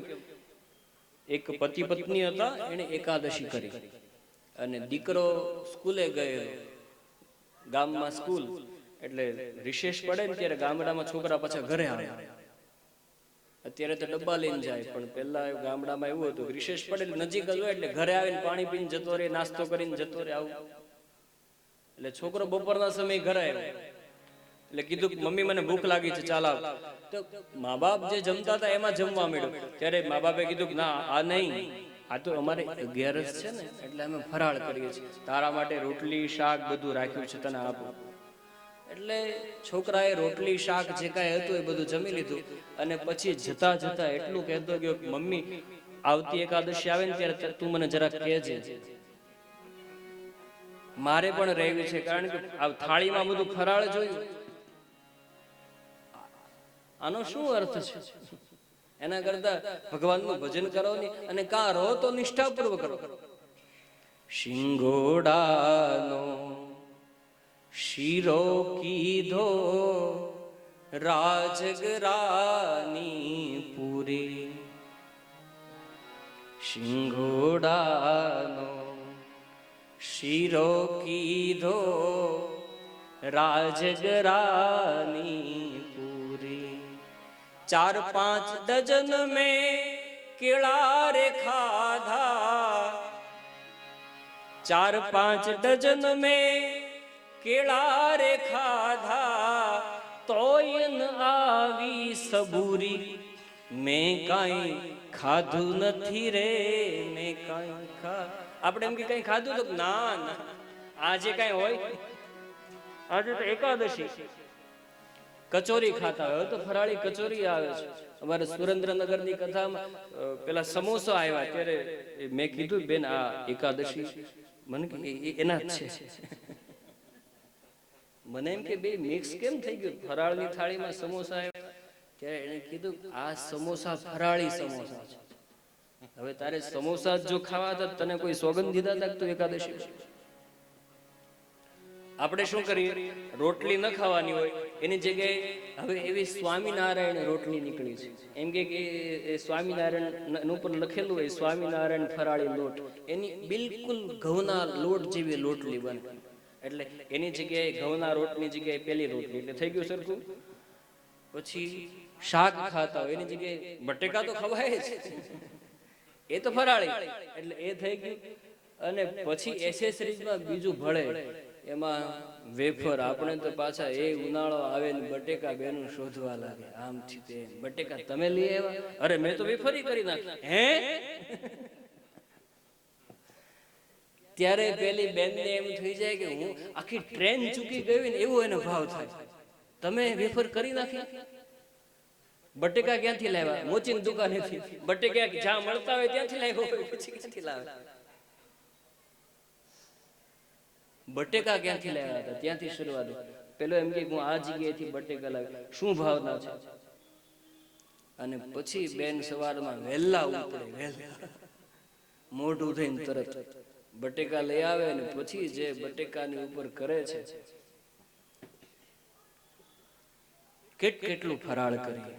A: એક પતિ પત્ની હતા, એને એકાદશી કરી અને દીકરો સ્કૂલે ગયો. ગામમાં સ્કૂલ એટલે રિશેષ પડે ને ત્યારે ગામડામાં છોકરા પાછા ઘરે આવે. અત્યારે તો ડબ્બા લઈને જાય, પણ પહેલા ગામડામાં એવું હતું રિશેષ પડે નજીક જ હોય એટલે ઘરે આવીને પાણી પીને જતો રહે, નાસ્તો કરીને જતો રહે. આવું એટલે છોકરો બપોરના સમયે ઘરે આવ્યો એટલે કીધું મમ્મી મને ભૂખ લાગી છે, ચાલ આવ. તો મા બાપ જે જમતા હતા એમાં જમવા મળ્યો. ત્યારે મા બાપે કીધું કે ના, આ નહીં, આ તો અમારે 11 છે ને એટલે અમે ફરાળ કરીએ છીએ, તારા માટે રોટલી શાક બધું રાખ્યું છે, તને આપું. એટલે છોકરાએ રોટલી શાક જે કાંઈ હતું એ બધું જમી લીધું અને પછી જતા જતા એટલું કહેતો ગયો કે મમ્મી આવતી એકાદશી આવે ને ત્યારે તું મને જરા કહેજે, મારે પણ રહેવું છે, કારણ કે આ થાળીમાં બધું ફરાળ જોયું. આનો શું અર્થ છે? એના કરતા ભગવાનનું ભજન કરો ને, અને કાં રહો તો નિષ્ઠાપૂર્વક કરો. શિંગોડાનો શીરો કીધો રાજગરાની પૂરી. શિંગોડાનો શીરો કીધો રાજગરાની પૂરી. 4-5 ડઝન મેં કેળા રે ખાધા, 4-5 ડઝન મેં કેળા રે ખાધા, તોય ન આવી સબૂરી. મેં કાંઈ ખાધું નથી રે મેં કાંઈ આપણે એમ કે કઈ ખાધું તો ના ના, આજે કઈ હોય, આજે તો એકાદશી, કચોરી ખાતા હોય તો ફરાળી કચોરી આવે છે. અમારે સુરેન્દ્રનગરની કથામાં પેલા સમોસા આવ્યા ત્યારે મેં કીધું બેન આ એકાદશી, મને કે એના જ છે. મને એમ કે બે મિક્સ કેમ થઈ ગયું, ફરાળની થાળીમાં સમોસા આવ્યા ત્યારે એને કીધું આ સમોસા ફરાળી સમોસા છે. હવે તારે સમોસા જો ખાવા હતા તને કોઈ સોગંદ દીધા હતા તું એકાદશી? આપણે શું કરીએ, રોટલી ન ખાવાની હોય એની જગ્યાએ હવે એવી સ્વામિનારાયણ રોટલી નીકળી છે. એમ કે સ્વામિનારાયણ ઉપર લખેલું હોય સ્વામિનારાયણ ફરાળી લોટ, એની બિલકુલ ઘઉંના લોટ જેવી લોટલી બને. એટલે એની જગ્યાએ ઘઉંના રોટની જગ્યાએ પેલી રોટલી, એટલે થઈ ગયું સરખું. પછી શાક ખાતા હોય એની જગ્યાએ બટેકા તો ખવાય જ, એ તો ફરાળી, એટલે એ થઈ ગયું. અને પછી એસેસરીઝમાં બીજું ભળે, એમાં વેફર. આપણે તો પાછા એ ઉનાળો આવે ને બટેકા બેનું શોધવા લાગે, આમથી તે બટેકા તમે લઈ આવ્યા, અરે મેં તો વેફરી કરી નાખી. હે ત્યારે પેલી બેનને એમ થઈ જાય કે હું આખી ટ્રેન ચૂકી ગઈ ને એવો એને ભાવ થાય. તમે વેફર કરી નાખી, બટેકા ક્યાંથી લાવ્યા? મોચીની દુકાનેથી. બટેકા જ્યાં મળતા હોય ત્યાંથી લાવ્યો, પછી ક્યાંથી લાવે? બટેકા ક્યાંથી લાવ્યા હતા ત્યાંથી શરૂઆત. પેલો એમ કે હું આ જગ્યાએથી બટેકા લાવ્યો, શું ભાવના છે? અને પછી બેન સવારમાં વહેલા ઉતરે, વહેલા મોઢું થઈને તરત બટેકા લઈ આવે ને પછી જે બટેકાની ઉપર કરે છે, કેટલું ફરાળ કરીએ,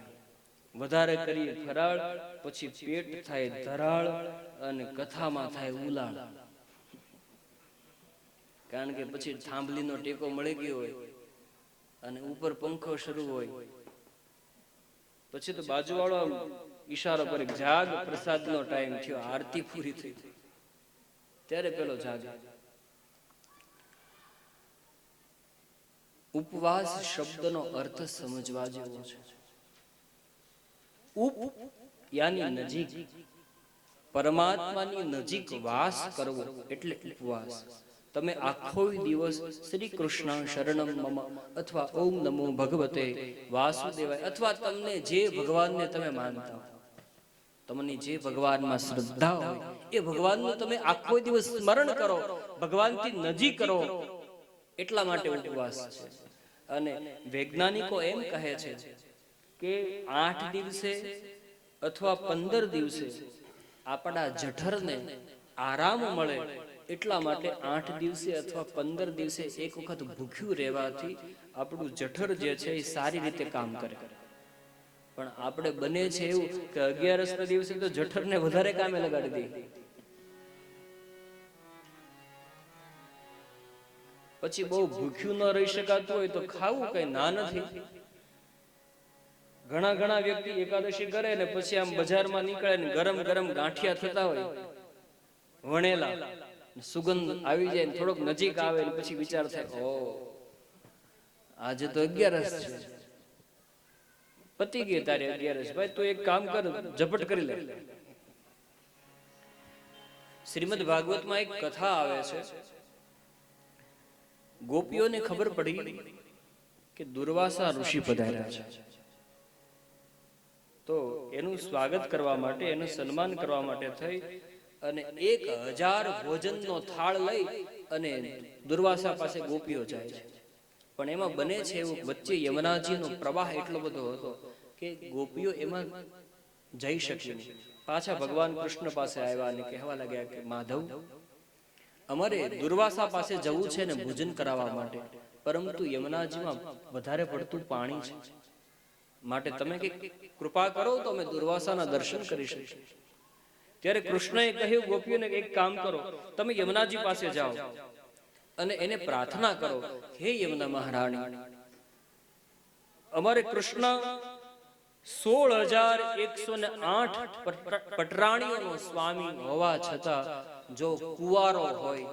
A: વધારે કરીએ ફરાળ, પછી પેટ થાય ધરાળ અને કથામાં થાય ઉલાળ. કારણ કે પછી થાંભલીનો ટેકો મળી ગયો હોય અને ઉપર પંખો શરૂ હોય, પછી તો બાજુવાળો ઈશારો કરે જાગ, પ્રસાદનો ટાઈમ થયો, આરતી પૂરી થઈ, ત્યારે પેલો જાગે. ઉપવાસ શબ્દનો અર્થ સમજવા જેવો છે. ઉપ યાની નજીક, પરમાત્માની નજીક વાસ કરવો એટલે ઉપવાસ. તમે આખો દિવસ શ્રી કૃષ્ણ શરણમ મમ અથવા ઓમ નમો ભગવતે વાસુદેવાય અથવા તમને જે ભગવાનને તમે માનતા હો, તમને જે ભગવાનમાં શ્રદ્ધા હોય એ ભગવાનનું તમે આખો દિવસ સ્મરણ કરો, ભગવાનથી નજીક કરો, એટલા માટે ઉપવાસ છે. અને વૈજ્ઞાનિકો એમ કહે છે કે 8 દિવસે અથવા 15 દિવસે આપણા જઠરને આરામ મળે, એટલા માટે 8 દિવસે અથવા 15 દિવસે એક વખત ભૂખ્યું રહેવાથી આપણું જઠર જે છે એ સારી રીતે કામ કરે. પણ આપણે બને છે એવું કે 11ના દિવસે તો જઠરને વધારે કામે લગાડી દઈએ, પછી બહુ ભૂખ્યું ન રહી શકાતું હોય તો ખાવું કઈ ના નથી. ઘણા વ્યક્તિ એકાદશી કરે ને પછી આમ બજારમાં નીકળે ને ગરમ ગરમ ગાંઠિયા થતા હોય વણેલા, સુગંધ આવી જાય, થોડોક નજીક આવે ને પછી વિચાર થાય ઓ આજે તો 11 છે, પતી ગઈ તારી 11. ભાઈ તું એક કામ કર, ઝપટ કરી લે. શ્રીમદ ભાગવતમાં એક કથા આવે છે. ગોપીઓને ખબર પડી કે દુર્વાસા ઋષિ પધાર્યા છે, તો એનું સ્વાગત કરવા માટે, એનું સન્માન કરવા માટે થઈ અને 1000 ભોજનનો થાળ લઈ અને દુર્વાસા પાસે ગોપીઓ જાય છે. પણ એમાં બને છે એવું, વચ્ચે યમુનાજીનો પ્રવાહ એટલો બધો હતો કે ગોપીઓ એમાં જઈ શકી નહીં. પાછા ભગવાન કૃષ્ણ પાસે આવ્યા અને કહેવા લાગ્યા કે માધવ, અમારે દુર્વાસા પાસે જવું છે ને ભોજન કરાવવા માટે, પરંતુ યમુનાજીમાં વધારે પડતું પાણી છે, માટે તમે કે કૃપા કરો તો અમે દુર્વાસાના દર્શન કરી શકીએ. ત્યારે કૃષ્ણએ કહ્યું ગોપીઓને એક કામ કરો, તમે યમુનાજી પાસે જાઓ અને એને પ્રાર્થના કરો, હે યમુના મહારાણી, અમારે કૃષ્ણ 16,108 પટરાણીઓનો સ્વામી હોવા છતાં જો કુંવારો હોય,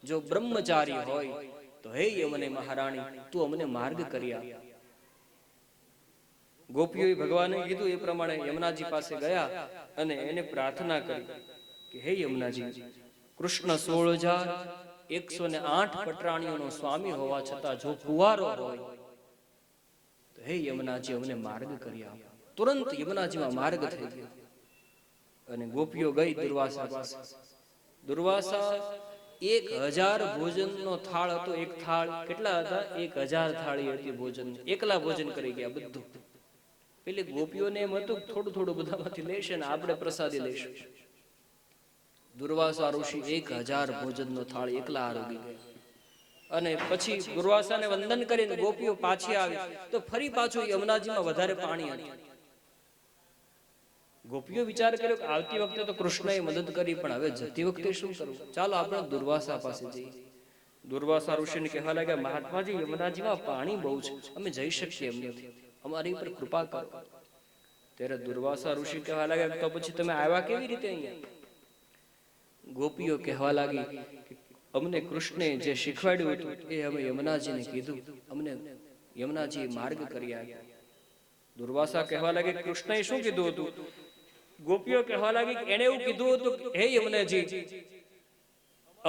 A: જો બ્રહ્મચારી હોય, તો હે યમુને મહારાણી તું અમને માર્ગ કરી આપ. ગોપીઓએ ભગવાને કીધું એ પ્રમાણે યમુનાજી પાસે ગયા અને એને પ્રાર્થના કરી કે હે યમુનાજી, કૃષ્ણ 16,108 પટરાણીઓનો સ્વામી હોવા છતાં જો કુંવારો હોય તો હે યમુનાજી અમને માર્ગ કરી આપ. તુરંત યમુનાજીમાં માર્ગ થઈ ગયો અને ગોપીઓ ગઈ દુર્વાસા પાસે. દુર્વાસા 1000 ભોજનનો થાળ હતો. એક થાળ કેટલા હતા? 1000 થાળી હતી ભોજન. એકલા ભોજન કરી ગયા બધું. પેલી ગોપીઓને એમ હતું થોડું થોડું બધામાંથી લેશે ને આપણે પ્રસાદી લઈશું. દુર્વાસા ઋષિ 1000 ભોજનનો થાળ એકલા આરોગી ગયા અને પછી દુર્વાસાને વંદન કરીને ગોપીઓ પાછી આવી તો ફરી પાછું યમુનાજીમાં વધારે પાણી હતું. ગોપીઓ વિચાર કર્યો કે આવતી વખતે તો કૃષ્ણએ મદદ કરી, પણ હવે જતી વખતે શું કરવું? ચાલો આપણે દુર્વાસા પાસે જઈએ. દુર્વાસા ઋષિને કહેવા લાગ્યા, મહાત્માજી, યમુનાજીમાં પાણી બહુ છે, અમે જઈ શકીએ એમ નથી, અમારી પર કૃપા કરો. ત્યારે દુર્વાસા ઋષિ કહેવા લાગ્યા, તો પછી તમે આવ્યા કેવી રીતે અહીંયા? ગોપીઓ કહેવા લાગી કે અમને કૃષ્ણે જે શીખવાડ્યું હતું એ અમે યમુનાજીને કીધું, અમને યમુનાજીએ માર્ગ કરી આપ્યો. દુર્વાસા કહેવા લાગી, કૃષ્ણએ શું કીધું હતું? ગોપીઓ કહેવા લાગી કે એને એવું કીધું હતું કે હે યમુનાજી,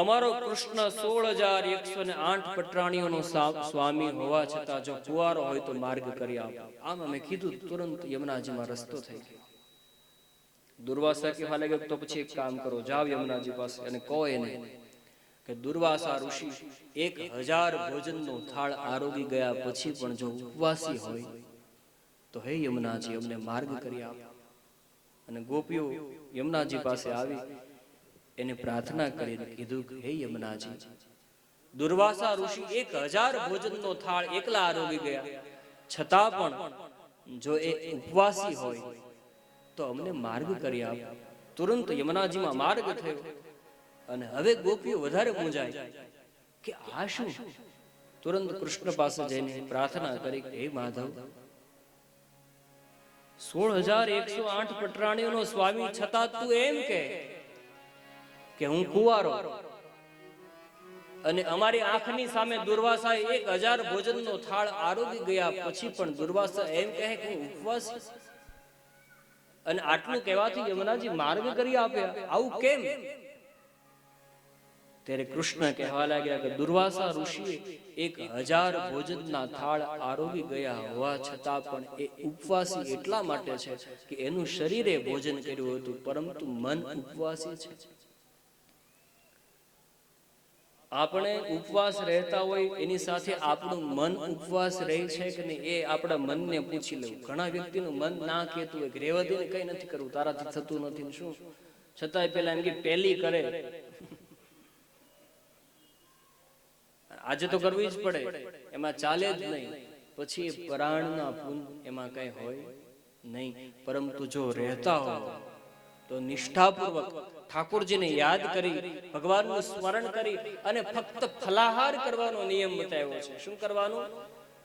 A: અમારો કૃષ્ણ 16,108 પટરાણીઓનો સ્વામી હોવા છતાં જો કુંવારો હોય તો માર્ગ કરી આપો. આમ અમે કીધું, તુરંત યમુનાજીમાં રસ્તો થઈ ગયો. દુર્વાસા કહેવા લાગ્યા, તો પછી એક કામ કરો, જાવ યમુનાજી પાસે અને કહો એને કે દુર્વાસા ઋષિ 1000 ભોજનનો થાળ આરોગી ગયા પછી પણ જો ઉપવાસી હોય તો હે યમુનાજી અમને માર્ગ કરી આપો. અને ગોપીઓ યમુનાજી પાસે આવી એને પ્રાર્થના કરીને કીધું કે હે યમુનાજી, દુર્વાસા ઋષિ 1000 ભોજનનો થાળ એકલા આરોગી ગયા છતાં પણ જો એ ઉપવાસી હોય તો અમને માર્ગ કરી આપો. તુરંત યમુનાજીમાં માર્ગ થયો અને હવે ગોપીઓ વધારે મૂંઝાય કે આ શું? તુરંત કૃષ્ણ પાસે જઈને પ્રાર્થના કરી કે હે માધવ, 16,108 પટરાણીઓનો સ્વામી છતાં તું એમ કે હું કુંવારો અને અમારી આંખની સામે દુર્વાસા 1000 ભોજનનો થાળ આરોગી ગયા પછી પણ દુર્વાસા એમ કહે કે હું ઉપવાસી, અને આટલું કહેવાથી યમુનાજી માર્ગ કરી આપ્યા, આવું કેમ? ત્યારે કૃષ્ણ કહેવા લાગ્યા કે દુર્વાસા ઋષિએ 1000 ભોજનના થાળ આરોગી ગયા હોવા છતાં પણ એ ઉપવાસી એટલા માટે છે કે એનું શરીરે ભોજન કર્યું હતું પરંતુ મન ઉપવાસી છે. આપણે ઉપવાસ રહેતા હોય એની સાથે આપણું મન ઉપવાસ રહે છે કે નહીં એ આપણા મનને પૂછી લેવું. ઘણા વ્યક્તિનું મન ના કહેતું હોય કે રેવા દે, કઈ નથી કરવું, તારાથી થતું નથી, શું છતાંય પેલા એમ કે પહેલી કરે. આજે તો કરવી જ પડે, એમાં ચાલે જ નહીં. પછી પરાણના પૂન એમાં કઈ હોય નહીં. પરંતુ જો રહેતા હો તો નિષ્ઠાપૂર્વક ઠાકોરજીને યાદ કરી, ભગવાનનું સ્મરણ કરી અને ફક્ત ફલાહાર કરવાનો નિયમ બતાવ્યો છે. શું કરવાનું?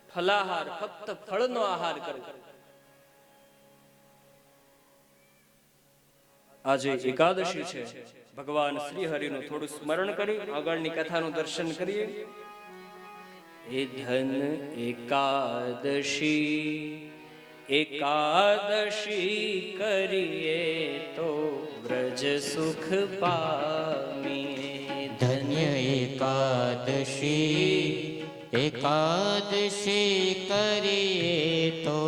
A: ફલાહાર, ફક્ત ફળનો આહાર કરવો. આજે એકાદશી છે, ભગવાન શ્રી હરિનું થોડું સ્મરણ કરી આગળની કથાનું દર્શન કરીએ. હે ધન એકાદશી, એકાદશી કરીએ તો વ્રજ સુખ પામીએ.
B: ધન્ય એકાદશી, એકાદશી કરીએ તો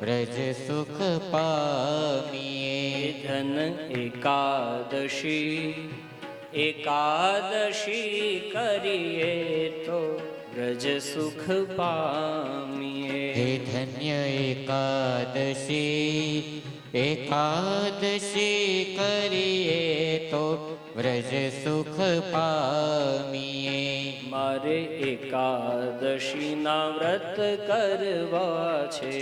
B: વ્રજ સુખ પામીએ.
A: ધન એકાદશી, એકાદશી કરીએ તો વ્રજ સુખ પામીએ.
B: હે ધન્ય એકાદશી, એકાદશી કરીએ તો વ્રજ સુખ પામીએ.
A: મારે એકાદશીના વ્રત કરવા છે,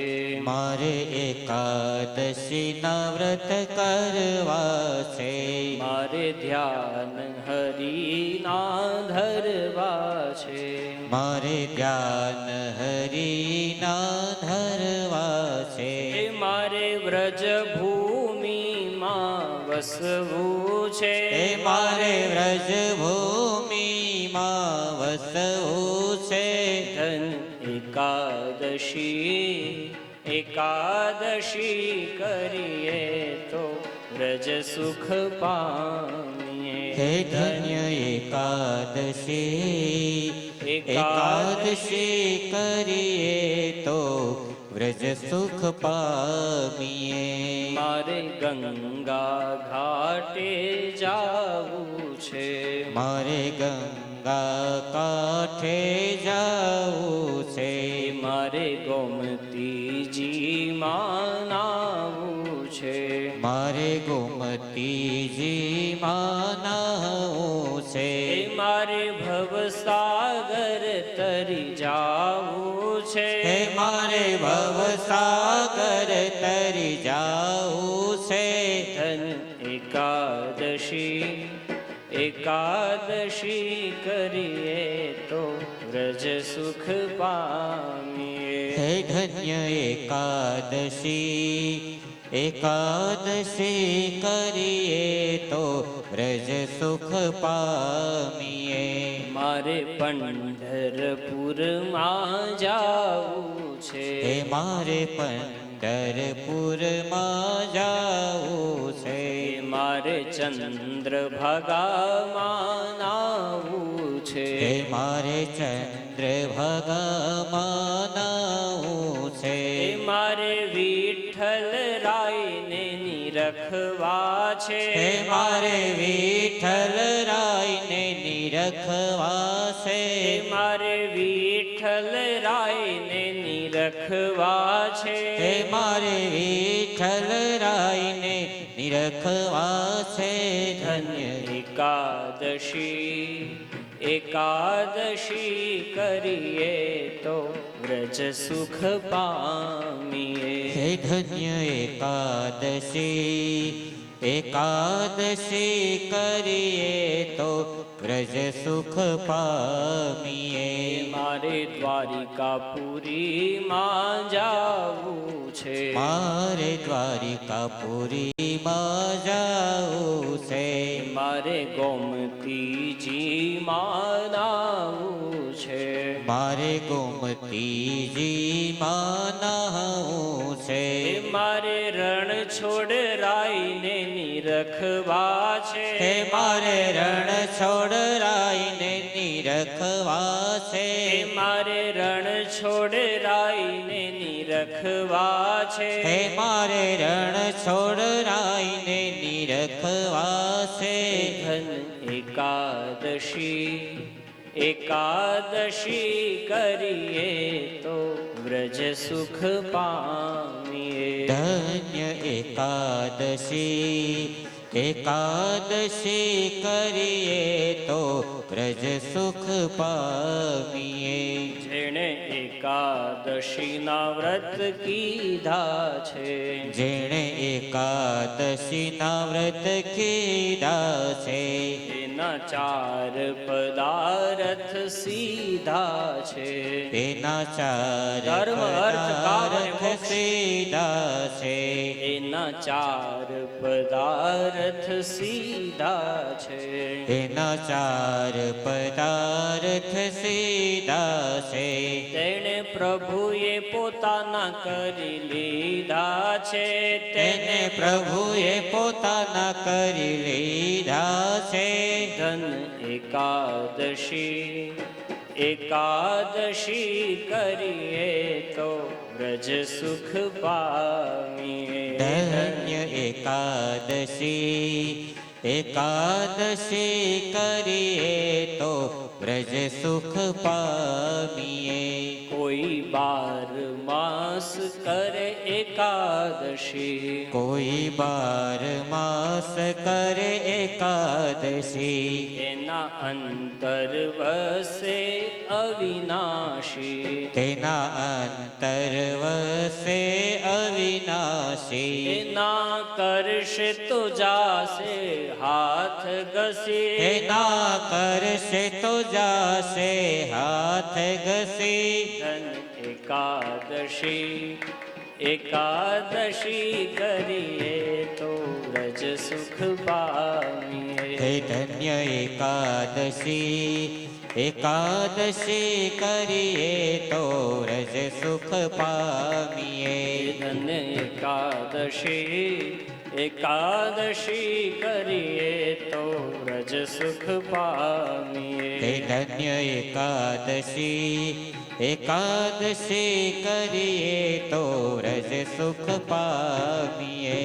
B: મારે એકાદશીના વ્રત કરવા છે.
A: મારે ધ્યાન હરિના ધરવા છે,
B: મારે ધ્યાન હરિના ધરવા છે.
A: મારે વ્રજ ભૂમિમાં વસવું છે,
B: મારે વ્રજ ભૂમિમાં વસવું છે.
A: ધન એકાદશી, એકાદશી કરીએ તો વ્રજ સુખ પામીએ.
B: હે ધન્ય એકાદશી, એકાદશી કરીએ તો વ્રજ સુખ પામીએ.
A: મારે ગંગા ઘાટે જાવું છે,
B: મારે ગંગા કાંઠે જાવું છે.
A: મારે ગોમતીજી માં નાવું છે,
B: મારે ગોમતીજી માં નાવું છે.
A: મારે ભવસાગર તરી જાવું છે,
B: હે મારે ભવસાગર તરી જાવું છે.
A: ધન એકાદશી, એકાદશી કરીએ તો વ્રજ સુખ પામીએ.
B: હે ધન્ય એકાદશી, એકાદશી કરીએ તો વ્રજ સુખ પામીએ.
A: મારે પંઢરપુરમાં જાવું છે,
B: હે મારે પંઢરપુરમાં જાવું છે.
A: મારે ચંદ્રભાગામાં નાવું છે,
B: હે મારે ચંદ્રભાગામાં નાવું છે.
A: મારે વિઠ્ઠલ રાયને નિરખવા છે,
B: હે મારે વિઠ્ઠલ રાયને નિરખવા છે.
A: મારે વિઠ્ઠલ રાયને નિરખવા છે,
B: હે મારે વિઠ્ઠલ રાયને નિરખવા છે. ધન્ય
A: એકાદશી, એકાદશી કરીએ તો વ્રજ સુખ પામીએ.
B: હે ધન્ય એકાદશી, એકાદશી કરીએ તો વ્રજ સુખ પામીએ.
A: મારે દ્વારિકાપુરીમાં જાવું છે,
B: મારે દ્વારિકાપુરીમાં જાવું છે.
A: મારે ગોમતીજી માં નાવું છે,
B: મારે ગોમતીજી માં નાવું છે.
A: મારે રણ છોડ રાયને નિરખવા છે,
B: હે મારે રણ છોડ રાયને નિરખવા છે.
A: મારે રણ છોડ રાયને નિરખવા છે,
B: હે મારે રણ છોડ રાયને નિરખવા છે.
A: ધન એકાદશી, એકાદશી કરીએ તો વ્રજ સુખ પામીએ.
B: ધન્ય એકાદશી, એકાદશી કરીએ તો વ્રજ સુખ પામીએ.
A: જેણે એકાદશીના વ્રત કીધા છે,
B: જેણે એકાદશીના વ્રત કીધા છે.
A: એના ચાર પદાર્થ સીધા છે,
B: તેના ચાર
A: ધર્મ, અર્થ, કામ અને
B: પદાર્થ
A: મોક્ષ.
B: સીધા છે.
A: એના ચાર પદાર્થ સીધા છે,
B: તેના ચાર પદાર્થ સીધા છે.
A: તેણે પ્રભુએ પોતાના કરી લીધા છે,
B: તેને પ્રભુએ પોતાના કરી લીધા છે.
A: ધન એકાદશી, એકાદશી કરીએ તો વ્રજ સુખ પામીએ.
B: ધન્ય એકાદશી, એકાદશી કરીએ તો વ્રજ સુખ પામીએ.
A: કોઈ 12 માસ કરે એકાદશી,
B: કોઈ 12 માસ કરે એકાદશી.
A: એના અંતર વસે અવિનાશી,
B: તેના અંતર વસે અવિનાશી.
A: એના કરશે તો જાશે હાથ ઘસી,
B: એના કરશે તો જાશે હાથ ઘસી.
A: ધન એકાદશી, એકાદશી કરીએ તો વ્રજ સુખ પામીએ.
B: હે ધન્ય એકાદશી, એકાદશી કરીએ તો વ્રજ સુખ પામીએ.
A: ધન્ય એકાદશી, એકાદશી કરીએ તો વ્રજ સુખ પામીએ.
B: હે ધન્ય એકાદશી, એકાદશી કરીએ તો વ્રજ સુખ પામીએ.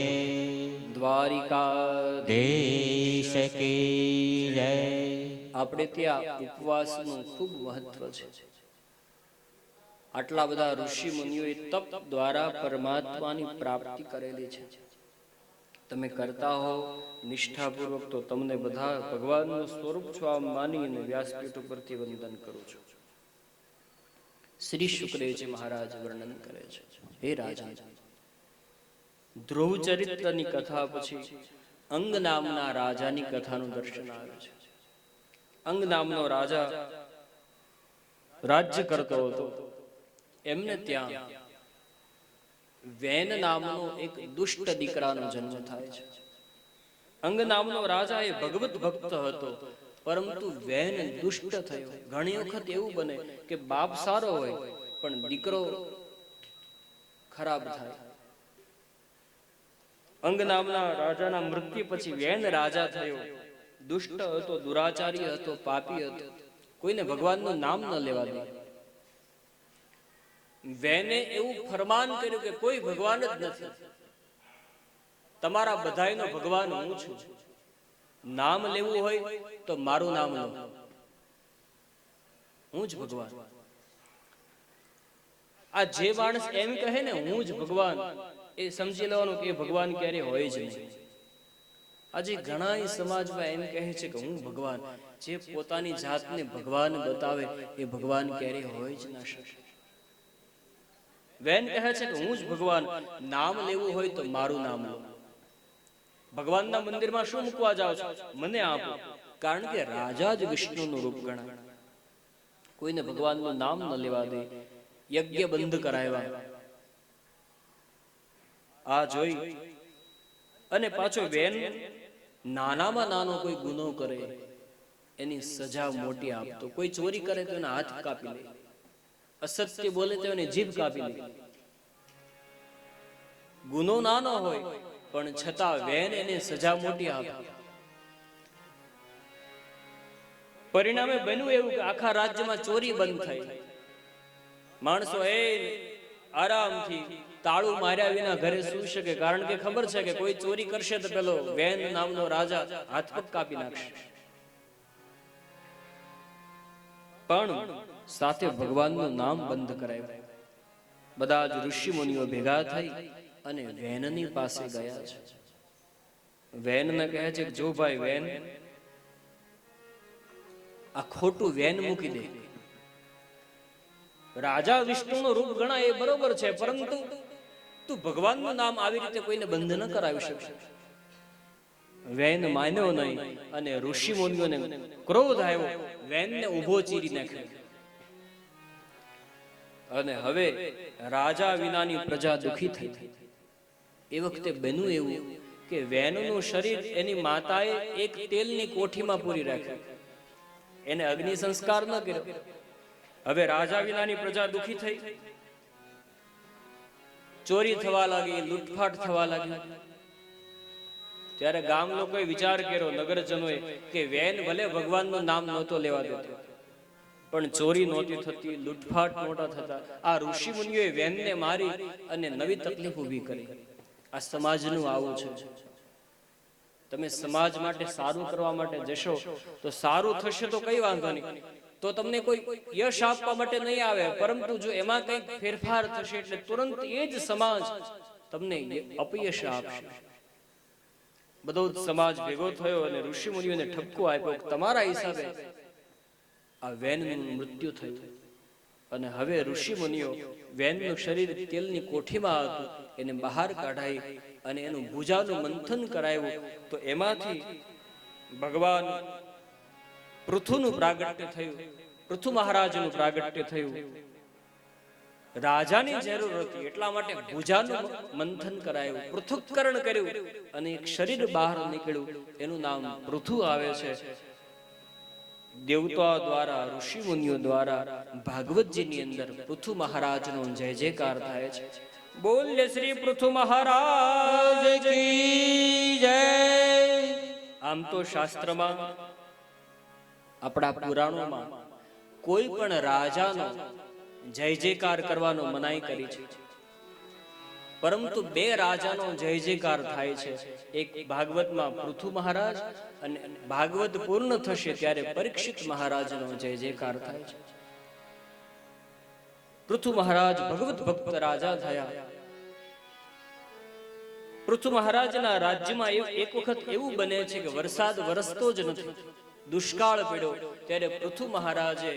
A: દ્વારિકા
B: દેશ કી જય.
A: આપણે ત્યાં ઉપવાસનું ખૂબ મહત્વ છે. આટલા બધા ઋષિ મુનિઓએ તપ દ્વારા પરમાત્માની પ્રાપ્તિ કરેલી છે. તમે કરતા હો નિષ્ઠાપૂર્વક તો તમને બધા ભગવાનનું સ્વરૂપ છો આમ માનીને વ્યાસપીઠ ઉપરથી વંદન કરું છું. શ્રી શુક્દેવજી મહારાજ વર્ણન કરે છે, હે રાજન, ધ્રુવ ચરિત્રની કથા પછી અંગ નામના રાજાની કથાનું દર્શન આવે છે. અંગ નામનો રાજા રાજ્ય કરતો હતો. એમને ત્યાં વેન નામનો એક દુષ્ટ દીકરાનો જન્મ થાય છે. અંગ નામનો રાજા એ ભગવત ભક્ત હતો, પરંતુ વેન દુષ્ટ થયો. ઘણી વખત એવું બને કે બાપ સારો હોય પણ દીકરો ખરાબ થાય. અંગ નામના રાજાના મૃત્યુ પછી વેન રાજા થયો. દુષ્ટ હતો, દુરાચારી હતો, પાપી હતો, કોઈને ભગવાનનું નામ ન લેવા દે. વેને એવું ફરમાન કર્યું કે કોઈ ભગવાન જ નથી, તમારા બધાયનો ભગવાન હું છું. નામ લેવું હોય તો મારું નામ લો, હું જ ભગવાન. આ જે માણસ એમ કહે ને હું જ ભગવાન, એ સમજી લેવાનું કે ભગવાન ક્યારે હોય જ નહીં. આજે ઘણા સમાજમાં એમ કહે છે કે હું ભગવાન. જે પોતાની જાતને ભગવાન બતાવે એ ભગવાન ક્યારે હોય જ ના શકે. વેન કહે છે કે હું જ ભગવાન, નામ લેવું હોય તો મારું નામ લો. ભગવાનના મંદિરમાં શું મૂકવા જાઓ છો? મને આપો. કારણ કે રાજા જ વિષ્ણુનું રૂપ ગણાય. કોઈને ભગવાનનું નામ ન લેવા દે. યજ્ઞ બંધ કરાવ્યા. આ જોઈ અને પાછો વેન નાનામાં નાનો કોઈ ગુનો કરે એની સજા મોટી આપતો. કોઈ ચોરી કરે તો એના હાથ કાપી લે, અસત્ય બોલે તો એની જીભ કાપી લે. ગુનો નાનો હોય પણ છતાં વેન એને સજા મોટી આપે. પરિણામે બન્યું એવું કે આખા રાજ્યમાં ચોરી બંધ થઈ. માણસો એ આરામથી તાળું માર્યા વિના ઘરે સૂઈ શકે, કારણ કે ખબર છે કે કોઈ ચોરી કરશે તો પેલો વેન નામનો રાજા હાથ પગ કાપી નાખશે. પણ સાથે ભગવાનનું નામ બંધ કરાયું. બધા જ ઋષિ મુનિઓ ભેગા થઈ અને વેનની પાસે ગયા છે. વેનને કહે છે કે જો ભાઈ વેન, આ ખોટું વેન મૂકી દે. રાજા વિષ્ણુનું રૂપ ગણાય એ બરોબર છે, પરંતુ તું ભગવાનનું નામ આવી રીતે કોઈને બંધ ન કરાવી શકશે. વેન માન્યો નહીં અને ઋષિ મુનિઓને ક્રોધ આવ્યો. વેનને ઊભો ચીરી નાખ્યો. અને હવે રાજા વિનાની પ્રજા દુખી થઈ. એ વખતે બન્યું એવું કે વેનનું શરીર એની માતાએ એક તેલની કોઠીમાં પૂરી રાખ્યું. એને અગ્નિ સંસ્કાર ન કર્યો. હવે રાજા વિનાની પ્રજા દુખી થઈ. ચોરી થવા લાગી, લૂંટફાટ થવા લાગી. ત્યારે ગામ લોકોએ વિચાર કર્યો, નગરજનોએ, કે વેન ભલે ભગવાનનું નામ નહોતો લેવા દેતો, પણ ચોરી નહોતી થતી, લૂંટફાટ નહોતા થતા. આ ઋષિ મુનિઓએ વેનને મારી અને નવી તકલીફ ઊભી કરી. આ સમાજનું આવું છે. તમે સમાજ માટે સારું કરવા માટે જશો તો સારું થશે તો કઈ વાંધો નહીં, તો તમને કોઈ યશ આપવા માટે નહીં આવે, પરંતુ જો એમાં કંઈક ફેરફાર થશે એટલે તુરંત એ જ સમાજ તમને અપયશ આપશે. બધો જ સમાજ ભેગો થયો અને ઋષિ મુનિઓને ઠપકો આપ્યો, તમારા હિસાબે આ વેનનું મૃત્યુ થયું. અને હવે ઋષિ મુનિઓ વેનનું શરીર તેલની કોઠીમાં હતું, એને બહાર કાઢાઈ અને એનું ભુજાનું મંથન કરાયું. તો એમાંથી ભગવાન પૃથુનું પ્રાગટ્ય થયું, પૃથુ મહારાજનું પ્રાગટ્ય થયું. રાજાની જરૂર હતી, એટલા માટે ભુજાનું મંથન કરાયું, પૃથુકકરણ કર્યું અને એક શરીર બહાર નીકળ્યું. એનું નામ પૃથુ આવે છે. દેવતાઓ દ્વારા, ઋષિ મુનિઓ દ્વારા ભાગવતજીની અંદર પૃથુ મહારાજનો જય જયકાર થાય છે. બોલ્ય શ્રી પૃથુ મહારાજ
B: કી જય.
A: આમ તો શાસ્ત્રમાં, આપણા પુરાણોમાં કોઈ પણ રાજાનો જય જયકાર કરવાનો મનાઈ કરી છે, પરંતુ બે રાજાનો જય જયકાર થાય છે. એક ભાગવતમાં પૃથુ મહારાજ, અને ભાગવત પૂર્ણ થશે ત્યારે પરીક્ષિત મહારાજનો જય જયકાર થાય છે. પૃથુ મહારાજ ભગવત ભક્ત રાજા થયા. પૃથુ મહારાજના રાજ્યમાં એક વખત એવું બને છે કે વરસાદ વરસતો જ નથી, દુષ્કાળ પડ્યો. ત્યારે પૃથુ મહારાજે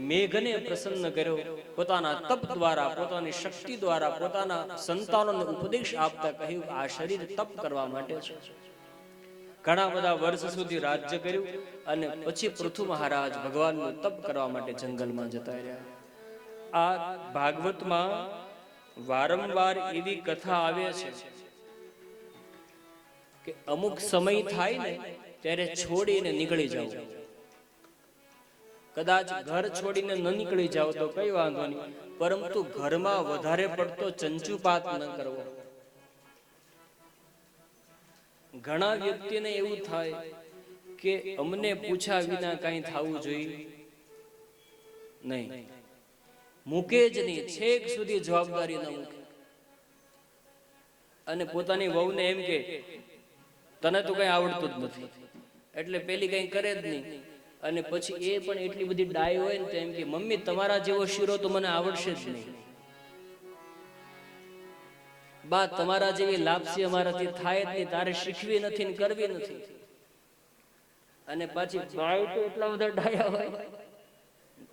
A: મેઘને પ્રસન્ન કર્યો. પોતાના તપ દ્વારા, પોતાની શક્તિ દ્વારા, પોતાના સંતાનોને ઉપદેશ આપતા કહ્યું, આ શરીર તપ કરવા માટે છે. ઘણા બધા વર્ષ સુધી રાજ્ય કર્યું અને પછી પૃથુ મહારાજ ભગવાનનું તપ કરવા માટે જંગલમાં જતા રહ્યા. આ ભાગવતમાં વારંવાર એવી કથા આવે છે કે અમુક સમય થાય ને ત્યારે છોડીને નીકળી જાવ. કદાચ ઘર છોડીને ન નીકળી જાવ તો કઈ વાંધો નહીં, પરંતુ ઘરમાં વધારે પડતો ચંચુપાત ન કરવો. ઘણા વ્યક્તિને એવું થાય કે અમને પૂછ્યા વિના કઈ થવું જોઈએ નહીં, મૂકે જ નહીં, છેક સુધી જવાબદારી ન મૂકે. અને પોતાની વહુને એમ કે તને તો કઈ આવડતું જ નથી, એટલે પેલી કઈ કરે જ નહીં. અને પછી એ પણ એટલી બધી ડાય હોય ને તો એમ કે મમ્મી તમારા જેવો શીરો તો મને આવડશે જ નહીં, બા તમારા જેવી લાપસી અમારાથી થાય જ નહીં, તારે શીખવી નથી ને કરવી નથી. અને પાછી ભાઈ તો એટલા બધા ડાયા હોય,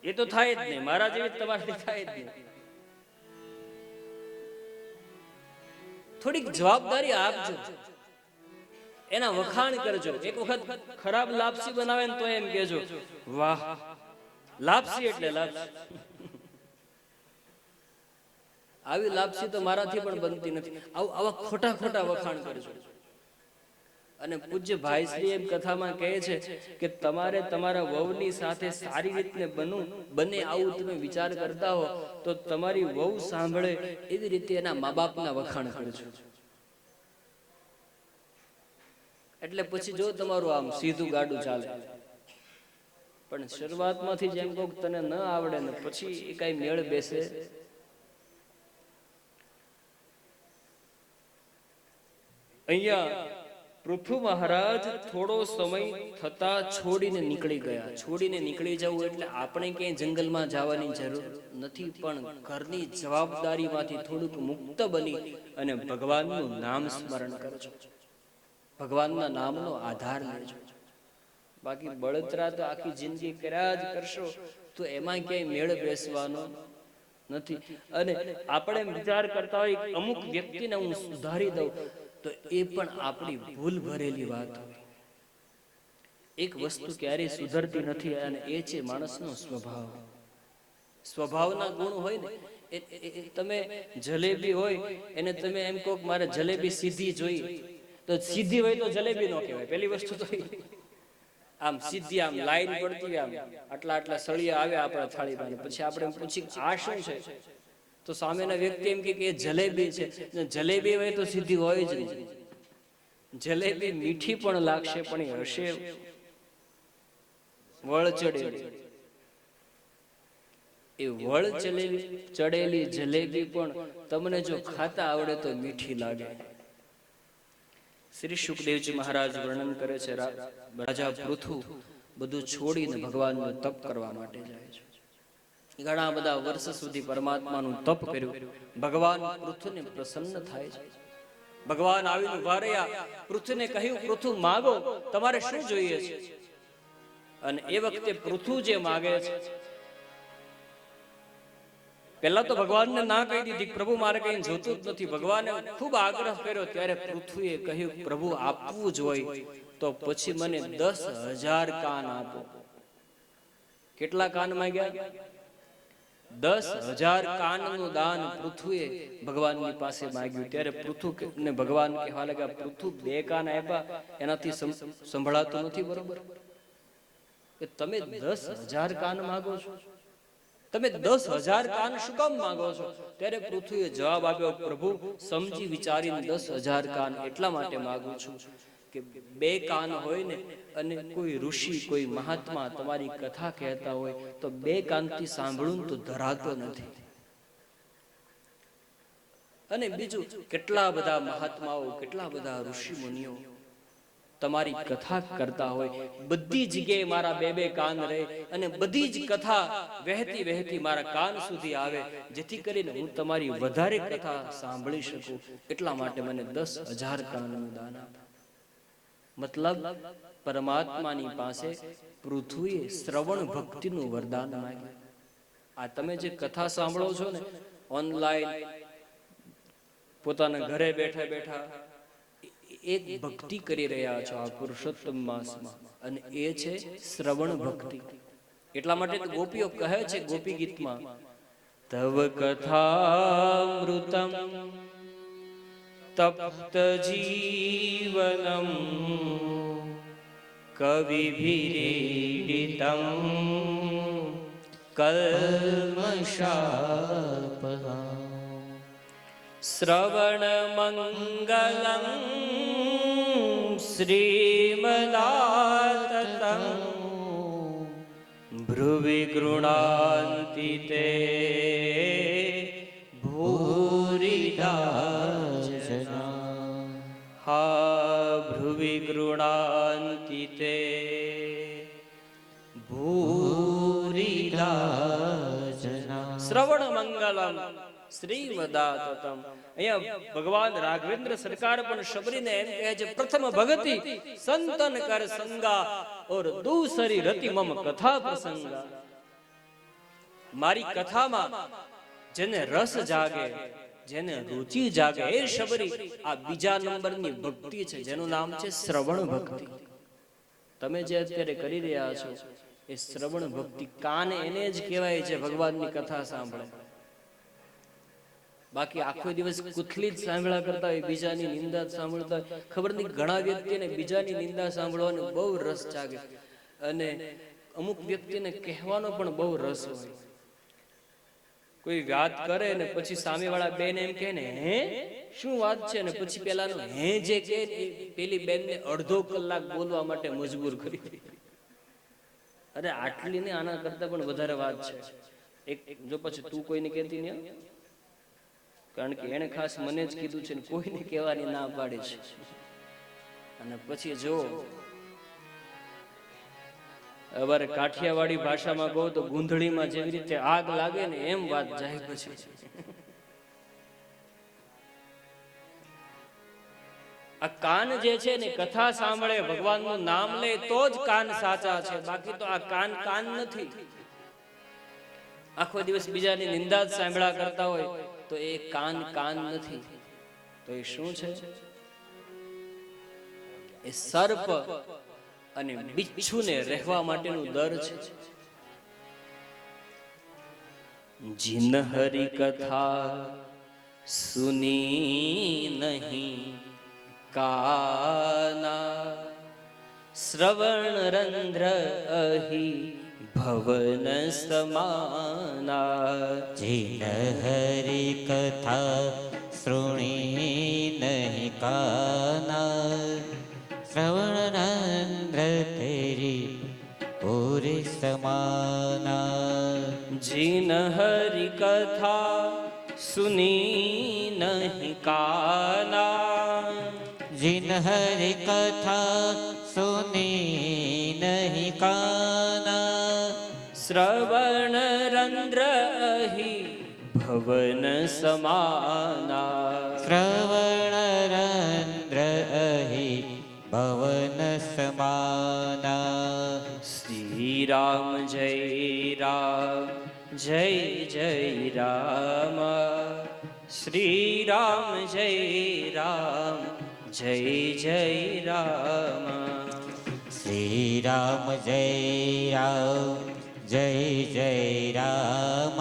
A: એ તો થાય જ નહીં, મારા જેવી તમારાથી થાય જ નહીં. થોડીક જવાબદારી આપજો, એના વખાણ કરજો. એક વખત ખરાબ લાપસી બનાવે ને તો એમ કહેજો, વાહ લાપસી એટલે લાપસી, આવી લાપસી તો મારાથી પણ બનતી નથી. આવા ખોટા ખોટા વખાણ કરજો. અને પૂજ્ય ભાઈશ્રી એમ કથામાં કહે છે કે તમારે તમારા વહુની સાથે સારી રીતે બને આવું તમે વિચાર કરતા હો તો તમારી વહુ સાંભળે એવી રીતે એના મા બાપના વખાણ કરજો. એટલે પછી જો તમારું આમ સીધું ગાડું ચાલે. પણ શરૂઆતમાંથી જેમ કહું તને ન આવડે ને પછી એ કઈ મેળ બેસે. અહીંયા પૃથુ મહારાજ થોડો સમય થતા છોડીને નીકળી ગયા. છોડીને નીકળી જવું એટલે આપણે ક્યાંય જંગલમાં જવાની જરૂર નથી, પણ ઘરની જવાબદારીમાંથી થોડુંક મુક્ત બની અને ભગવાનનું નામ સ્મરણ કરજો, ભગવાનના નામનો આધાર લેજો. બાકી બળતરા તો આખી જિંદગી કર્યા જ કરશો તો એમાં ક્યાંય મેળ બેસવાનો નથી. અને આપણે વિચાર કરતા હોય અમુક વ્યક્તિને હું સુધારી દઉં તો એ પણ આપણી ભૂલ ભરેલી વાત હોય. એક વસ્તુ ક્યારેય સુધરતી નથી અને એ છે માણસનો સ્વભાવ. સ્વભાવના ગુણ હોય ને તમે જલેબી હોય એને તમે એમ કહો મારે જલેબી સીધી જોઈએ તો સીધી હોય તો જલેબી નો કહેવાય. પેલી વસ્તુ તો આમ સીધી આમ લાઈન પડતી આમ આટલા આટલા સળિયા આવે આપણા થાળીમાં, પછી આપણે પૂછી આ શું છે તો સામેના વ્યક્તિ એમ કે એ જલેબી છે. જલેબી હોય તો સીધી હોય જ નહીં. જલેબી મીઠી પણ લાગશે પણ એ હશે વળ ચડેલી. એ વળ ચડેલી જલેબી પણ તમને જો ખાતા આવડે તો મીઠી લાગે. શ્રી સુખદેવજી મહારાજ વર્ણન કરે છે રાજા પૃથુ બધું છોડીને ભગવાનનું તપ કરવા માટે જાય છે. ઘણા બધા વર્ષ સુધી પરમાત્માનું તપ કર્યું. ભગવાન પૃથુને પ્રસન્ન થાય છે. ભગવાન આવીને ઉભા રહ્યા, પૃથુને કહ્યું પૃથુ માગો, તમારે શું જોઈએ છે? અને એ વખતે પૃથુ જે માગે છે પહેલા તો ભગવાનને ના કહી દીધી પ્રભુ મારે કઈ જોતું જ નથી. ભગવાને ખૂબ આગ્રહ કર્યો ત્યારે પૃથુએ કહ્યું પ્રભુ આપવું જ હોય તો પછી મને 10,000 કાન આપો. કેટલા કાન માંગ્યા? 10,000 કાનનું દાન પૃથુએ ભગવાનની પાસે માંગ્યું. ત્યારે પૃથુ ને ભગવાન કહેવા લાગ્યા, પૃથુ 2 કાન આપ્યા એનાથી સંભળાતું નથી, બરોબર? કે તમે 10,000 કાન માંગો છો? તમે 10,000 કાન શું કામ માંગો છો? ત્યારે પૃથ્વીએ જવાબ આપ્યો, પ્રભુ સમજી વિચારીને 10,000 કાન એટલા માટે માંગુ છું કે 2 કાન હોય ને અને કોઈ ઋષિ કોઈ મહાત્મા તમારી કથા કહેતા હોય તો 2 કાનથી સાંભળું તો ધરાતો નથી. અને બીજું, કેટલા બધા મહાત્માઓ, કેટલા બધા ઋષિ મુનિઓ તમારી કથા કરતા હોય, બધી જગ્યાએ મારા 2 કાન રહે અને બધી જ કથા વહેતી વહેતી મારા કાન સુધી આવે, જેથી કરીને હું તમારી વધારે કથા સાંભળી શકું. એટલા માટે મને 10,000 કાનનું દાન આપ. મતલબ પરમાત્માની પાસે પૃથ્વીએ શ્રવણ ભક્તિનું વરદાન માંગ્યું. આ તમે જે કથા સાંભળો છો ને ઓનલાઈન, પોતાના ઘરે બેઠા બેઠા એક ભક્તિ કરી રહ્યા છો આ પુરુષોત્તમ માસમાં, અને એ છે શ્રવણ ભક્તિ. એટલા માટે ગોપીઓ કહે છે ગોપી ગીતમાં, તવ કથામૃતમ તપ્ત જીવનમ કવિભીરીડિતમ કલ્મષાપહા શ્રવણ મંગલમ શ્રીમદાતતં ભ્રુવિ ગૃણાન્તિ તે ભૂરિદા જના. હા ભ્રુવિ ગૃણાન્તિ તે ભૂરિદા જના. શ્રવણ મંગલમ શ્રીમદાતતમ. અહીંયા ભગવાન રાઘવેન્દ્ર સરકાર પણ શબરીને એમ કહે છે, પ્રથમ ભગતિ સંતન કર સંગા ઓર દૂસરી રતિ મમ કથા પ્રસંગા. મારી કથામાં જેને રસ જાગે, જેને રુચિ જાગે, એ શબરી આ બીજા નંબરની ભક્તિ છે, જેનું નામ છે શ્રવણ ભક્તિ. તમે જે અત્યારે કરી રહ્યા છો એ શ્રવણ ભક્તિ. કાન એને જ કહેવાય છે ભગવાનની કથા સાંભળે. બાકી આખો દિવસ કુથલી જ સાંભળ્યા કરતા હોય, બીજાની નિંદા સાંભળતા હોય. ખબર નહીં, ઘણા વ્યક્તિને બીજાની નિંદા સાંભળવાનો બહુ રસ જાગે, અને અમુક વ્યક્તિને કહેવાનો પણ બહુ રસ હોય. કોઈ વાત કરે ને પછી સામેવાળા બેન એમ કહે ને, હે શું વાત છે, ને પછી પેલાનો હે જે કહે પેલી બેનને અડધો કલાક બોલવા માટે મજબૂર કરી દે. અરે આટલી ને આના કરતા પણ વધારે વાત છે. એક જો પછી તું કોઈને કહેતી નહીં, કારણ કે એને ખાસ મને જ કીધું છે ને કોઈને કહેવાની ના પાડી છે. અને પછી જો અમારે કાઠિયાવાડી ભાષામાં કહો તો ગૂંધળીમાં જેવી રીતે આગ લાગે ને એમ વાત જાય. પછી આ કાન જે છે ને કથા સાંભળે, ભગવાનનું નામ લે તો જ કાન સાચા છે. બાકી તો આ કાન કાન નથી. આખો દિવસ બીજાની નિંદા જ સાંભળ્યા કરતા હોય તો એ કાન કાન નથી. તો એ શું છે? એ સર્પ અને બિચ્છુને રહેવા માટેનું દર છે. જીન હરી કથા સુની નહીં કાના શ્રવણ રંધ્ર અહી ભવન સમાના.
B: જીન હરી કથા શ્રુણી નહીં કાના શ્રવણ રંધ્ર તેરી પૂરી સમાના.
A: જીન હરી કથા સુની નહીં કાના
B: જીન હરી કથા સુની નહીં કાના
A: શ્રવણ રંધ્ર અહી ભવન સમાના.
B: શ્રવણ રંધ્ર અહી ભવન સમાના.
A: શ્રી રામ જય રામ જય જય રામ. શ્રી રામ જય રામ જય જય રામ.
B: શ્રી રામ જય રામ જય જય રામ.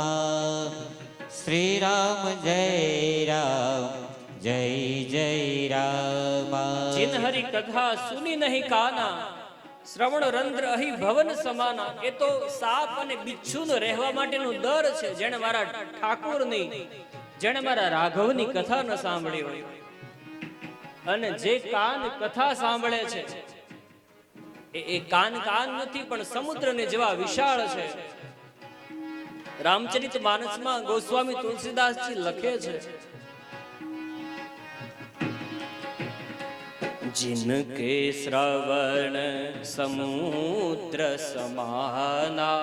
B: શ્રી રામ જય રામ જય જય રામ.
A: जिन हरि कथा सुनी नहीं काना, શ્રવણ રંધ્ર અહીં ભવન સમાના. એ તો સાપ અને બિચ્છુનો રહેવા માટેનો દર છે. જેણે મારા ઠાકોરની, જેણે મારા રાઘવની કથા ન સાંભળી હોય, અને જે કાન કથા સાંભળે છે એ કાન કાન નથી પણ સમુદ્રને જેવા વિશાળ છે. રામચરિત માનસમાં ગોસ્વામી તુલસીદાસજી લખે છે, जिनके श्रवण समुद्र समाना,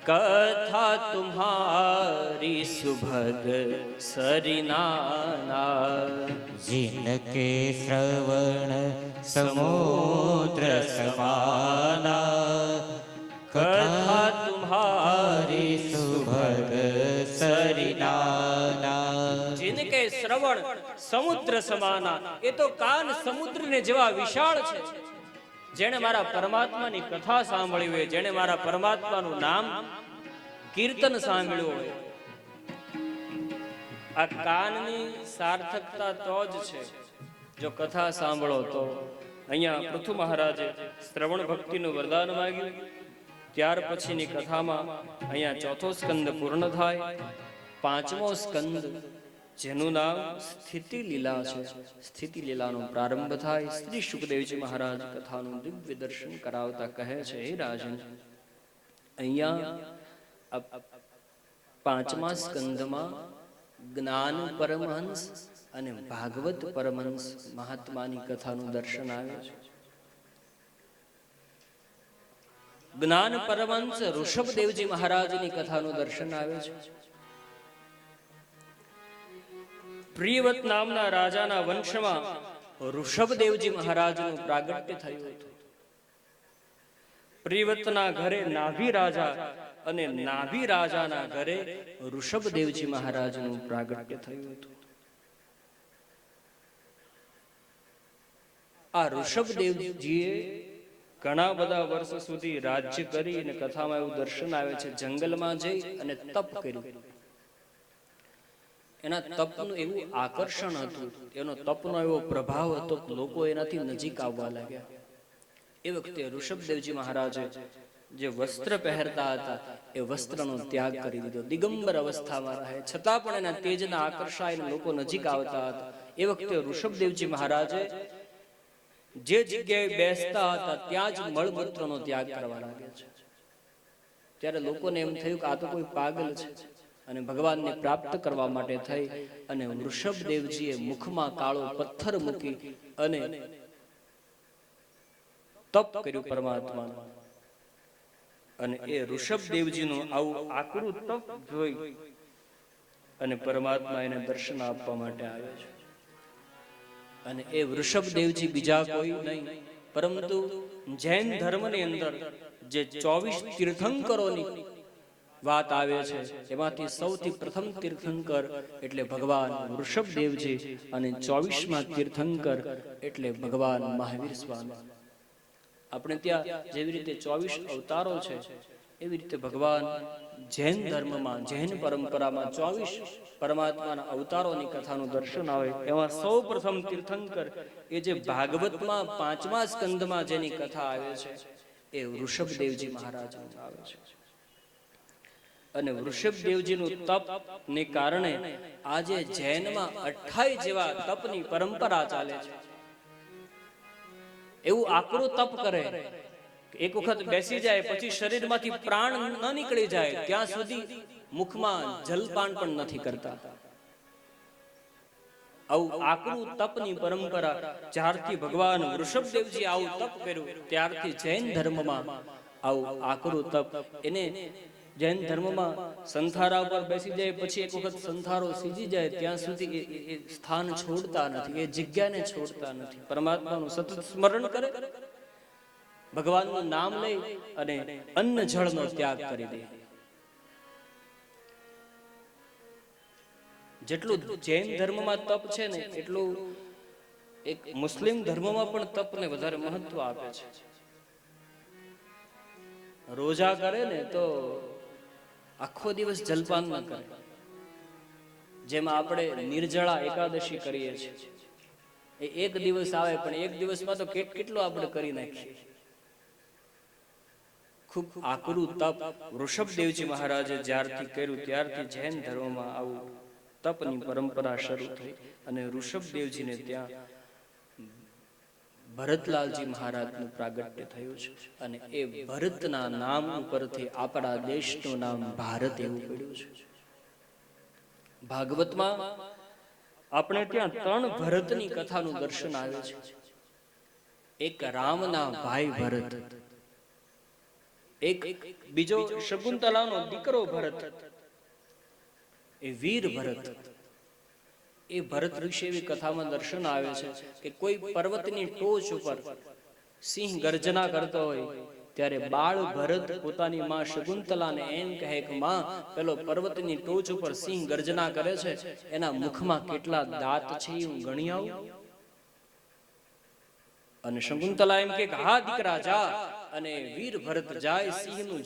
A: कथा तुम्हारी सुभग सरिनाना.
B: जिनके श्रवण समुद्र समाना, कथा तुम्हारी सुभग सरिनाना.
A: जिनके श्रवण સમુદ્ર સમાના, એ તો કાન સમુદ્રને જેવા વિશાળ છે. જેણે મારા પરમાત્માની કથા સાંભળી હોય, જેણે મારા પરમાત્માનું નામ કીર્તન સાંભળ્યું હોય, આ કાનની સાર્થકતા તો જ છે જો કથા સાંભળો તો. અહીંયા પૃથુ મહારાજે શ્રવણ ભક્તિનું વરદાન માંગ્યું. ત્યાર પછીની કથામાં અહીંયા ચોથો સ્કંદ પૂર્ણ થાય. પાંચમો સ્કંદ, જેનું નામ સ્થિતિ લીલા છે, સ્થિતિ લીલાનો પ્રારંભ થાય. શ્રી શુકદેવજી મહારાજ કથાનું દિવ્ય દર્શન કરાવતા કહે છે, હે રાજન, અહીંયા પાંચમા સ્કંદમાં જ્ઞાન પરમહંસ અને ભાગવત પરમહંસ મહાત્માની કથાનું દર્શન આવે છે. જ્ઞાન પરમહંસ ઋષભદેવજી મહારાજની કથાનું દર્શન આવે છે. પ્રિયવત નામના રાજાના વંશમાં ઋષભદેવજી મહારાજનું પ્રાગટ્ય થયું હતું. પ્રિયવતના ઘરે નાભી રાજા અને નાભી રાજાના ઘરે ઋષભદેવજી મહારાજનું પ્રાગટ્ય થયું હતું. આ ઋષભદેવજીએ ઘણા બધા વર્ષ સુધી રાજ્ય કરી, અને કથામાં એવું દર્શન આવે છે, જંગલમાં જઈ અને તપ કર્યું. એના તપનું એવું આકર્ષણ હતું, એનો તપનો એવો પ્રભાવ હતો, લોકો એનાથી નજીક આવવા લાગ્યા. એ વખતે ઋષભદેવજી મહારાજે જે વસ્ત્ર પહેરતા હતા એ વસ્ત્રનો ત્યાગ કરી દીધો. દિગંબર અવસ્થામાં રહે છતાં પણ એના તેજના આકર્ષાઈને લોકો નજીક આવતા હતા. એ વખતે ઋષભદેવજી મહારાજે જે જગ્યાએ બેસતા હતા ત્યાં જ મળમૂત્રનો ત્યાગ કરવા લાગ્યા છે. ત્યારે લોકોને એમ થયું કે આ તો કોઈ પાગલ છે, અને ભગવાનને પ્રાપ્ત કરવા માટે થઈ અને ઋષભદેવજીએ મુખમાં કાળો પથ્થર મૂકી અને તપ કર્યું પરમાત્માનું. અને એ ઋષભદેવજીનું આવું આકરું તપ જોઈ અને પરમાત્મા એને દર્શન આપવા માટે આવે છે. અને એ વૃષભદેવજી બીજા કોઈ નહીં પરંતુ જૈન ધર્મની અંદર જે 24 તીર્થંકરોની વાત આવે છે એમાંથી સૌથી પ્રથમ તીર્થંકર એટલે ભગવાન વૃષભદેવજી, અને 24મા તીર્થંકર એટલે ભગવાન મહાવીર સ્વામી. આપણે ત્યાં જેવી રીતે 24 અવતારો છે એવી રીતે ભગવાન જૈન ધર્મમાં, જૈન પરંપરામાં 24 પરમાત્માના અવતારોની કથાનું દર્શન આવે. એમાં સૌ પ્રથમ તીર્થંકર એ જે ભાગવતમાં 5મા સ્કંદમાં જેની કથા આવે છે એ વૃષભદેવજી મહારાજ આવે છે. અને વૃષભદેવજીનું તપ ને કારણે આજે જૈનમાં 28 જેવા તપની પરંપરા ચાલે છે. એવું આકરું તપ કરે એક વખત બેસી જાય પછી શરીરમાંથી પ્રાણ ન નીકળી જાય ત્યાં સુધી મુખમાં જલપાન પણ નથી કરતા. આવું આકરું તપની પરંપરા જ્યારથી ભગવાન વૃષભદેવજી આવું તપ કર્યું ત્યારથી જૈન ધર્મમાં આવું આકરું તપ. એને જૈન ધર્મમાં સંથારા ઉપર બેસી જાય પછી એક વખત સંથારો સીજી જાય ત્યાં સુધી એ સ્થાન છોડતા નથી, એ જગ્યાને છોડતા નથી. પરમાત્માનું સતત સ્મરણ કરે, ભગવાનનું નામ લઈ અને અન્ન જળનો ત્યાગ કરી દે. જેટલું જૈન ધર્મમાં તપ છે ને એટલું એક મુસ્લિમ ધર્મમાં પણ તપને વધારે મહત્વ આપે છે. રોજા કરે ને તો આખો દિવસ જલપાન ન કરે, જેમાં આપણે નિર્જળા એકાદશી કરીએ છીએ, એ એક દિવસ આવે પણ એક દિવસમાં તો કેટલું આપણે કરી નાખીએ. ખૂબ આકરું તપ ઋષભદેવજી મહારાજે જ્યારથી કર્યું ત્યારથી જૈન ધર્મમાં આવું તપની પરંપરા શરૂ થઈ અને ઋષભદેવજીને ત્યાં ભરતલાલજી મહારાજનું પ્રાગટ્ય થયું છે અને એ ભરતના નામ ઉપરથી આપણા દેશનું નામ ભારત એવું પડ્યું છે. ભાગવતમાં આપણે ત્યાં 3 ભરતની કથાનું દર્શન આવે છે. એક રામના ભાઈ ભરત, એક બીજો શકુંતલાનો દીકરો ભરત, એ વીર ભરત. એ ભરત ઋષિ એવી કથામાં દર્શન આવે છે કે કોઈ પર્વતની ટોચ ઉપર સિંહ ગર્જના કરતો હોય ત્યારે બાળ ભરત પોતાની માં શકુંતલાને એમ કહે કે માં, પેલો પર્વતની ટોચ ઉપર સિંહ ગર્જના કરે છે, એના મુખમાં કેટલા દાંત છે એ હું ગણી આવું. અને શકુંતલા એમ કે હા દીકરા જા, અને વીર ભરત જાય સિંહનું